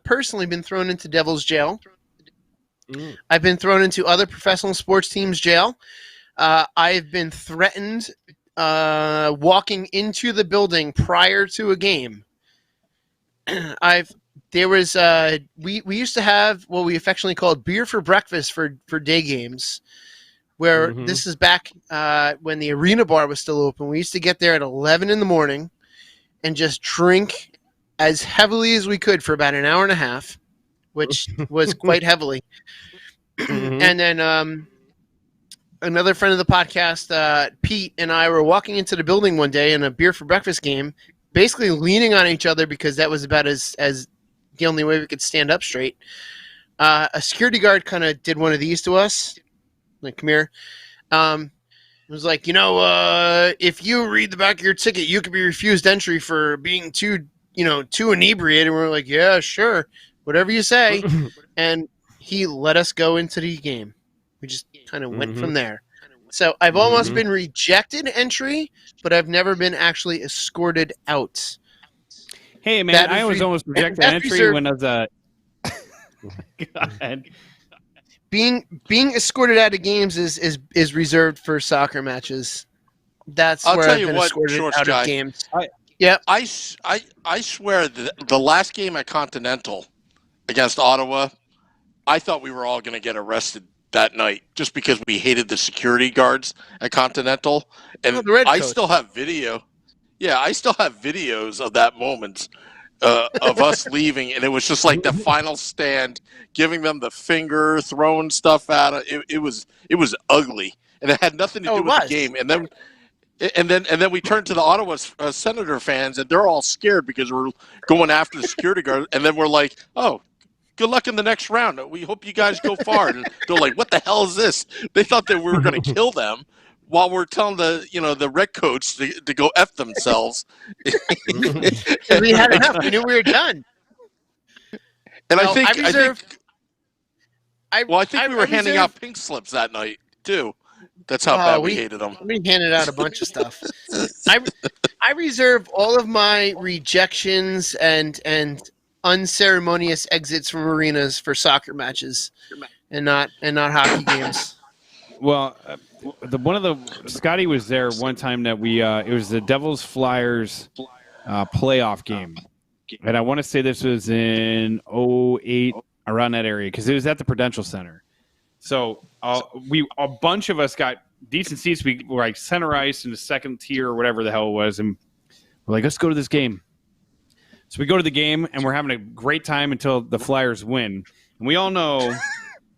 personally been thrown into Devil's jail. I've been thrown into other professional sports teams' jail. I've been threatened walking into the building prior to a game. We used to have what we affectionately called beer for breakfast for day games, where this is back when the arena bar was still open. We used to get there at 11 in the morning and just drink as heavily as we could for about an hour and a half, which was quite heavily. And then another friend of the podcast, Pete, and I were walking into the building one day in a beer for breakfast game, basically leaning on each other because that was about as the only way we could stand up straight. A security guard kind of did one of these to us. Like, come here. It was like, if you read the back of your ticket, you could be refused entry for being too inebriated. And we're like, yeah, sure, whatever you say. And he let us go into the game. We just kind of went from there. So I've almost been rejected entry, but I've never been actually escorted out. Hey, man, I was almost rejected entry when I was Go ahead. Being escorted out of games is reserved for soccer matches. That's where I've been escorted out of games. I swear the last game at Continental against Ottawa, I thought we were all going to get arrested that night just because we hated the security guards at Continental. And I still have video. Yeah, I still have videos of that moment of us leaving, and it was just like the final stand, giving them the finger, throwing stuff at it. It was ugly, and it had nothing to do with the game. And then we turned to the Ottawa Senator fans, and they're all scared because we're going after the security guard. And then we're like, "Oh, good luck in the next round. We hope you guys go far." And they're like, "What the hell is this?" They thought that we were going to kill them while we're telling the redcoats to go F themselves. We had enough. We knew we were done. And I think we were handing out pink slips that night too. That's how bad we hated them. We handed out a bunch of stuff. I reserve all of my rejections and unceremonious exits from arenas for soccer matches, and not hockey games. Well, Scotty was there one time that we it was the Devils Flyers playoff game, and I want to say this was in 2008, around that area, because it was at the Prudential Center. So a bunch of us got decent seats. We were like center ice in the second tier or whatever the hell it was, and we're like, let's go to this game. So we go to the game, and we're having a great time until the Flyers win. And we all know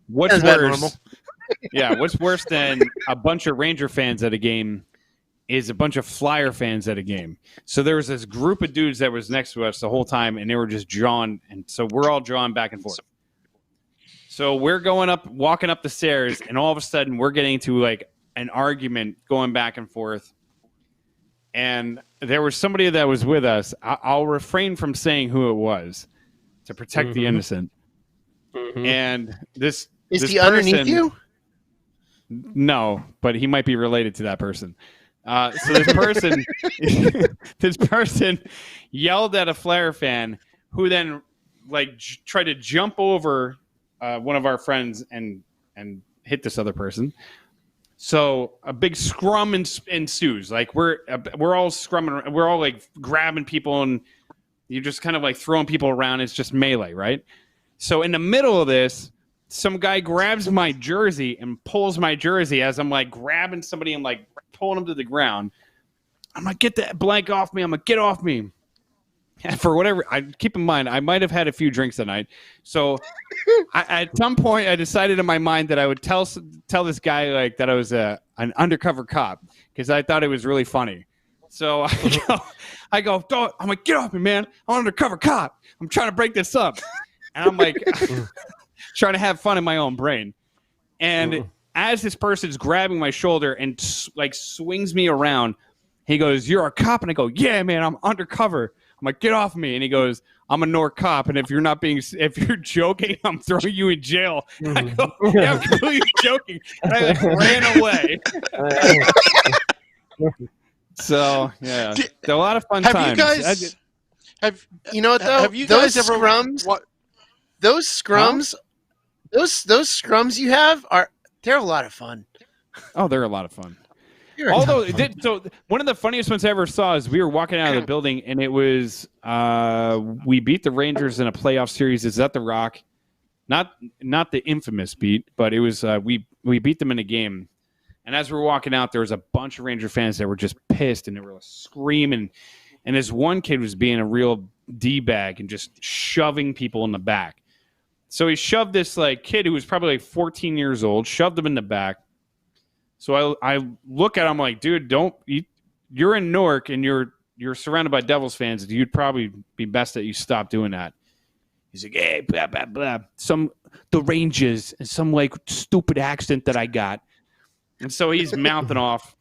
what's worse. Yeah, what's worse than a bunch of Ranger fans at a game is a bunch of Flyer fans at a game. So there was this group of dudes that was next to us the whole time, and they were just jawing. And so we're all jawing back and forth. So we're walking up the stairs, and all of a sudden we're getting to like an argument going back and forth. And there was somebody that was with us. I'll refrain from saying who it was to protect the innocent. And this is he underneath you? No, but he might be related to that person. So this person yelled at a Flyer fan, who then tried to jump over one of our friends and hit this other person. So a big scrum ensues. Like we're all scrumming, we're all like grabbing people, and you're just kind of like throwing people around. It's just melee, right? So in the middle of this, some guy grabs my jersey and pulls my jersey as I'm like grabbing somebody and like pulling him to the ground. I'm like, get that blank off me. I'm like, get off me. And for whatever, I keep in mind, I might have had a few drinks that night. So at some point, I decided in my mind that I would tell this guy like that I was an undercover cop, because I thought it was really funny. So I go, I'm like, get off me, man. I'm an undercover cop. I'm trying to break this up. And I'm like, trying to have fun in my own brain. And as this person's grabbing my shoulder and like swings me around, he goes, "You're a cop?" And I go, "Yeah, man, I'm undercover." I'm like, "Get off me." And he goes, "I'm a North cop, and if you're joking, I'm throwing you in jail." I go, "Yeah, I'm completely joking." And I like ran away. So yeah, a lot of fun times. You know what though? Have you guys ever scrums? Those scrums, those scrums you have they're a lot of fun. Oh, they're a lot of fun. So one of the funniest ones I ever saw is we were walking out of the building, and it was we beat the Rangers in a playoff series. It's at the Rock, not the infamous beat, but it was we beat them in a game. And as we were walking out, there was a bunch of Ranger fans that were just pissed, and they were screaming. And this one kid was being a real D-bag and just shoving people in the back. So he shoved this like kid who was probably like 14 years old, shoved him in the back. So I look at him like, dude, you're in Newark and you're surrounded by Devils fans. You'd probably be best that you stop doing that. He's like, hey, blah, blah, blah. The Rangers and some like stupid accent that I got. And so he's mouthing off.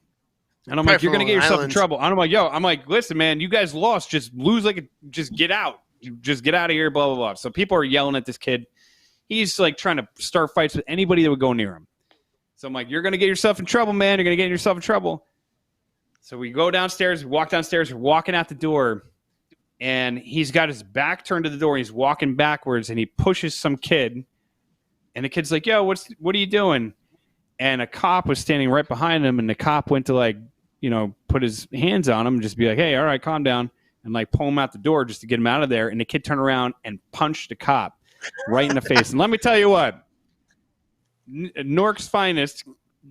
And I'm like, you're going to get yourself in trouble. And I'm like, listen, man, you guys lost. Just get out. You just get out of here, blah, blah, blah. So people are yelling at this kid. He's like trying to start fights with anybody that would go near him. So I'm like, you're going to get yourself in trouble, man. You're going to get yourself in trouble. So we go downstairs. We walk downstairs. We're walking out the door. And he's got his back turned to the door. He's walking backwards, and he pushes some kid. And the kid's like, yo, what are you doing? And a cop was standing right behind him. And the cop went to like, put his hands on him and just be like, hey, all right, calm down. And like pull him out the door just to get him out of there. And the kid turned around and punched the cop right in the face. And let me tell you what. Newark's finest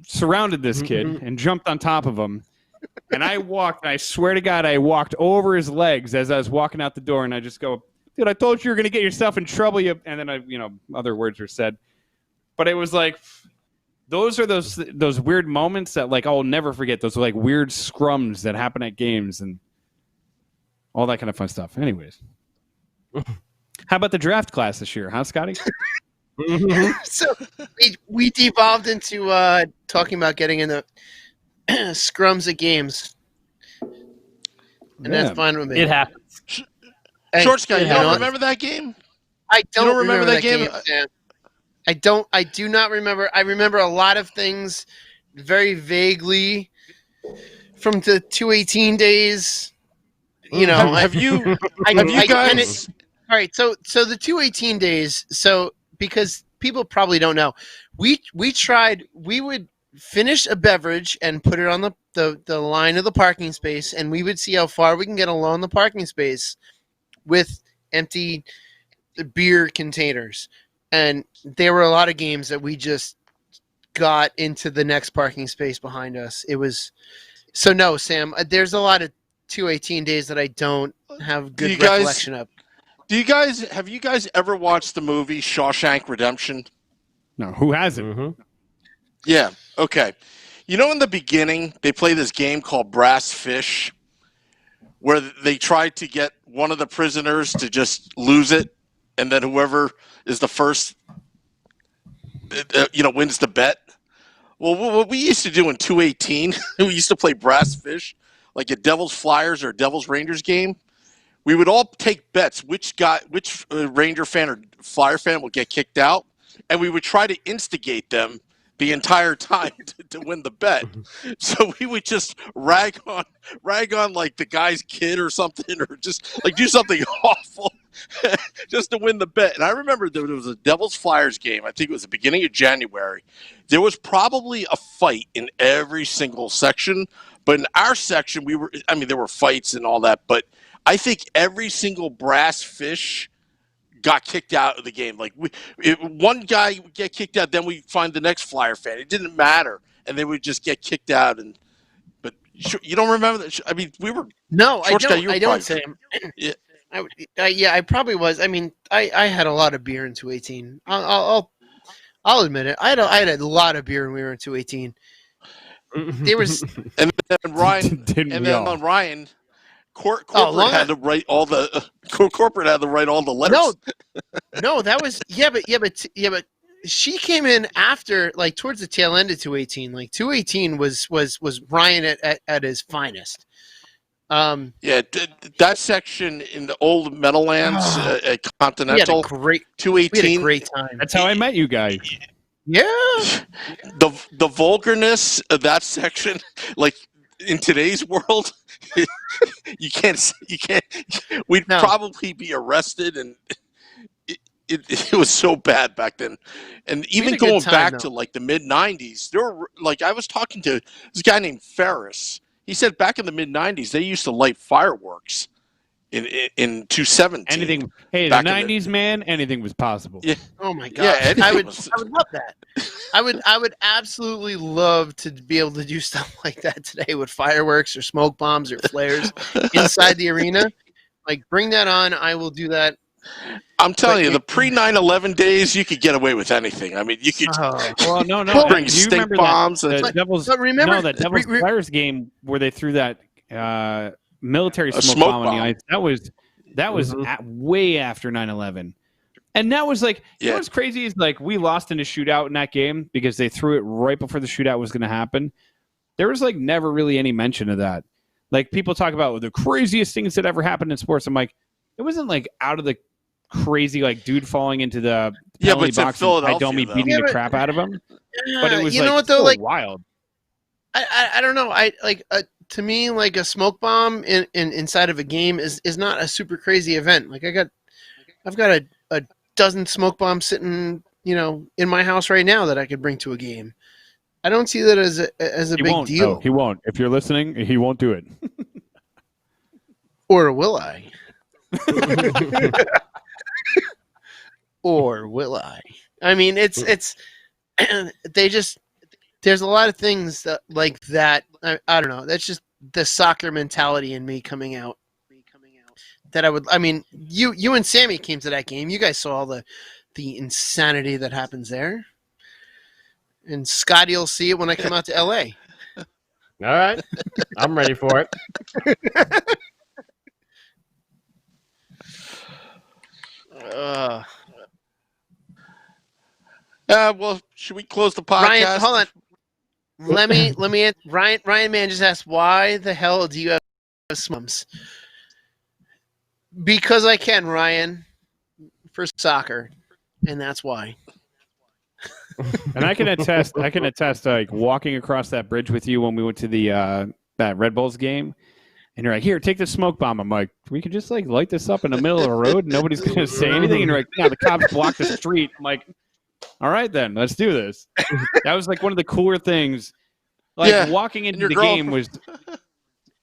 surrounded this kid and jumped on top of him. And I swear to God, I walked over his legs as I was walking out the door, and I just go, dude, I told you were going to get yourself in trouble. And then other words were said. But it was like, those are those weird moments that like I'll never forget. Those are like weird scrums that happen at games and all that kind of fun stuff. Anyways. How about the draft class this year, huh, Scotty? So we devolved into talking about getting in the scrums at games, and that's fine with me. It happens. Short Sky, you don't remember that game? I don't remember that game. I do not remember. I remember a lot of things very vaguely from the 218 days. You know, have you I guys? all right, so the 218 days. So because people probably don't know, we tried. We would finish a beverage and put it on the line of the parking space, and we would see how far we can get along the parking space with empty beer containers. And there were a lot of games that we just got into the next parking space behind us. It was so no, Sam. There's a lot of 218 days that I don't have good recollection of. Have you guys ever watched the movie Shawshank Redemption? No, who hasn't? Mm-hmm. Yeah. Okay. You know, in the beginning, they play this game called Brass Fish, where they try to get one of the prisoners to just lose it, and then whoever is the first, wins the bet. Well, what we used to do in 218, we used to play Brass Fish, like a Devil's Flyers or Devil's Rangers game. We would all take bets which Ranger fan or Flyer fan will get kicked out, and we would try to instigate them the entire time to win the bet. So we would just rag on like the guy's kid or something, or just like do something awful just to win the bet. And I remember there was a Devils Flyers game. I think it was the beginning of January. There was probably a fight in every single section, but in our section there were fights and all that, but I think every single Brass Fish got kicked out of the game. Like one guy would get kicked out, then we find the next Flyer fan. It didn't matter, and they would just get kicked out. But you don't remember that? I mean, we were I don't, Sam. Yeah. I probably was. I mean, I had a lot of beer in 218. I'll admit it. I had a lot of beer when we were in 218. There was, and then Ryan. Corporate had to write all the letters. No, that was but she came in after, like, towards the tail end of 218. Like 218 was Ryan at his finest. That section in the old Meadowlands at Continental, 218. We had a great time. That's how I met you guys. Yeah. The vulgarness of that section, like in today's world, you can't. We'd probably be arrested, and it was so bad back then. And even going back to like the mid '90s, there were, like, I was talking to this guy named Ferris. He said back in the mid '90s they used to light fireworks in 217. Anything. Hey, the '90s, man. Anything was possible. Yeah. Oh my god. Yeah, I would love that. I would absolutely love to be able to do stuff like that today with fireworks or smoke bombs or flares inside the arena. Like, bring that on. I will do that. I'm telling you, the pre-9/11 days, you could get away with anything. I mean, you could bring stink bombs. That Devils Flyers game where they threw that military smoke bomb on the ice. That was way after 9/11. And that was like, you know what's crazy is, like, we lost in a shootout in that game because they threw it right before the shootout was going to happen. There was, like, never really any mention of that. Like, people talk about the craziest things that ever happened in sports. I'm like, it wasn't like out of the crazy, like, dude falling into the penalty box and Idomi beating the crap out of him. But it was, wild. I don't know. To me, like, a smoke bomb inside of a game is not a super crazy event. Like, I've got a dozen smoke bombs sitting, in my house right now that I could bring to a game. I don't see that as a big deal. No, he won't. If you're listening, he won't do it. Or will I? Or will I? I mean, it's there's a lot of things that, like that. I don't know. That's just the soccer mentality in me coming out. That you and Sammy came to that game. You guys saw all the insanity that happens there. And Scotty will see it when I come out to LA. All right. I'm ready for it. Well, should we close the podcast? Ryan, hold on. Let me. Ryan Man just asked, why the hell do you have smums? Because I can, Ryan, for soccer, and that's why. And I can attest. Like walking across that bridge with you when we went to the that Red Bulls game, and you're like, "Here, take the smoke bomb." I'm like, "We could just like light this up in the middle of the road, and nobody's gonna say anything." And you're like, "Yeah, the cops blocked the street." I'm like, "All right, then, let's do this." That was like one of the cooler things. Like walking into the game was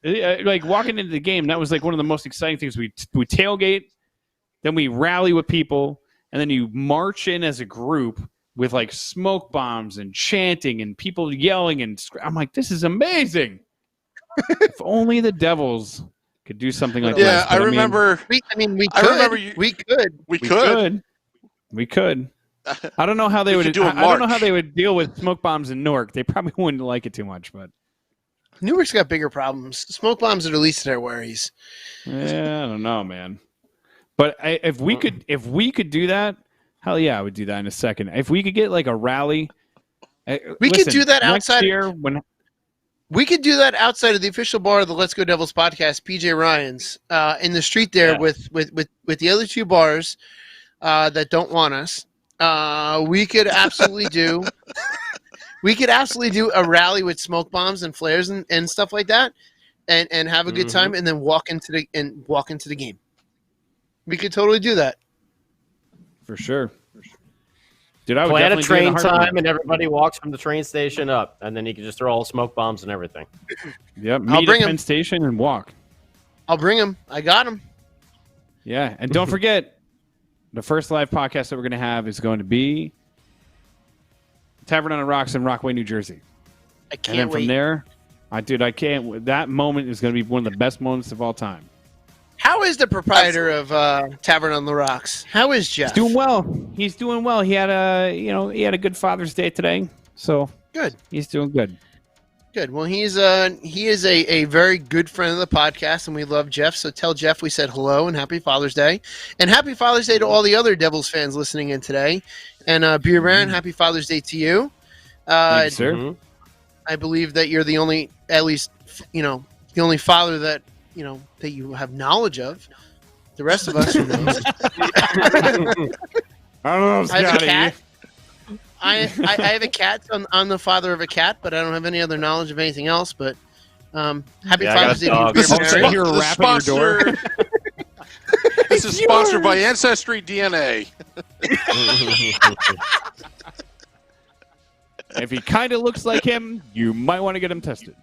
like walking into the game. That was like one of the most exciting things. We tailgate, then we rally with people, and then you march in as a group with like smoke bombs and chanting and people yelling. And I'm like, this is amazing. If only the Devils could do something like this. Yeah, I remember. We could. I remember We could. I don't know how they would do a I don't know how march. they would deal with smoke bombs in Newark. They probably wouldn't like it too much, but Newark's got bigger problems. Smoke bombs are the least of their worries. yeah, I don't know, man. But if we could do that, hell yeah, I would do that in a second. If we could get like a rally, We could do that next outside. year when We could do that outside of the official bar of the Let's Go Devils podcast, PJ Ryan's, in the street there with the other two bars that don't want us. We could absolutely do. We could absolutely do a rally with smoke bombs and flares and stuff like that, and have a good time, and then walk into the game. We could totally do that. for sure. Dude, I would Plan a definitely do it in train heartbeat. time, and everybody walks from the train station up, and then you can just throw all smoke bombs and everything. Yep, I'll meet bring at 'em. Penn Station and walk. I'll bring him. I got him. Yeah, and don't forget, the first live podcast that we're going to have is going to be Tavern on the Rocks in Rockaway, New Jersey. I And then can't from wait. there, I can't. That moment is going to be one of the best moments of all time. How is the proprietor of Tavern on the Rocks? How is Jeff? He's doing well. He's doing well. He had a good Father's Day today, so Good. he's doing good. Good. Well, he is a very good friend of the podcast, and we love Jeff. So tell Jeff we said hello and happy Father's Day, and happy Father's Day to all the other Devils fans listening in today. And Beer Baron, happy Father's Day to you. Thank you, sir. Mhm. I believe that you're the only, at least the only father that that you have knowledge of. The rest of us, who knows? I don't know, I have a Scotty. cat. I have a cat. I'm the father of a cat, but I don't have any other knowledge of anything else. But happy Yeah, I got Father's Day to you, dogs. Beer This is, Right Baron. here, this rap at your door. This is sponsored by Ancestry DNA. If he kind of looks like him, you might want to get him tested.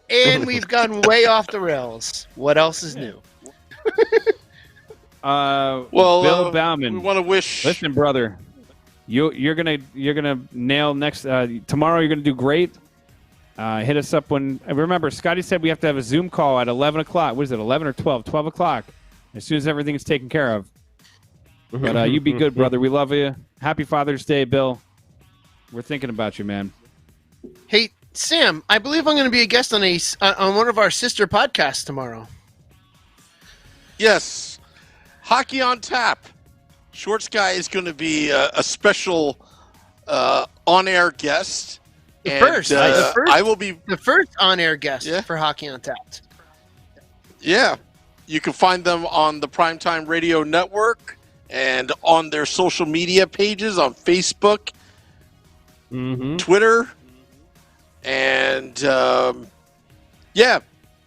And we've gone way off the rails. What else is new? Well, Bill we Bauman. want to wish. Listen, brother, you're gonna nail next tomorrow. You're gonna do great. Hit us up when. Remember, Scotty said we have to have a Zoom call at 11 o'clock. What is it? 11 or 12? 12 o'clock. As soon as everything is taken care of. But you be good, brother. We love you. Happy Father's Day, Bill. We're thinking about you, man. Hey, Sam, I believe I'm going to be a guest on one of our sister podcasts tomorrow. Yes, Hockey on Tap. Shorts Guy is going to be a special on-air guest. The And, first. I will be. The first on-air guest Yeah. for Hockey on Tapped. Yeah, you can find them on the Primetime Radio Network and on their social media pages on Facebook, Twitter, and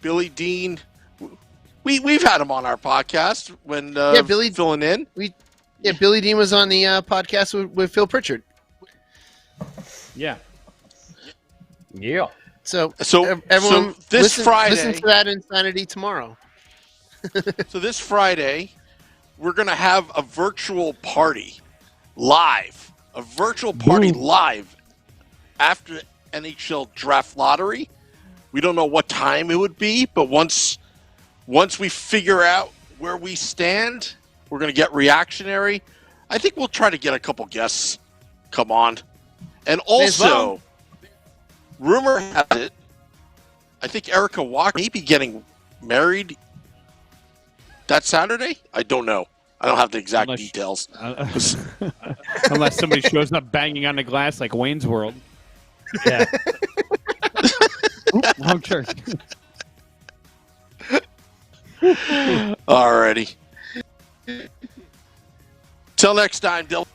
Billy Dean. We've had him on our podcast when Billy filling in. Billy Dean was on the podcast with Phil Pritchard. Yeah. Yeah. So So everyone, this Friday, listen to that insanity tomorrow. So this Friday, we're going to have a virtual party live. A virtual party live after NHL Draft Lottery. We don't know what time it would be, but once we figure out where we stand, we're going to get reactionary. I think we'll try to get a couple guests come on. And May as well. also, rumor has it, I think Erica Walker may be getting married that Saturday? I don't know. I don't have the exact Unless- details. Unless somebody shows up banging on the glass like Wayne's World. Yeah. Wrong church. Alrighty. Till next time, Dylan.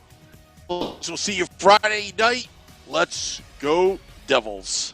We'll see you Friday night. Let's go Devils.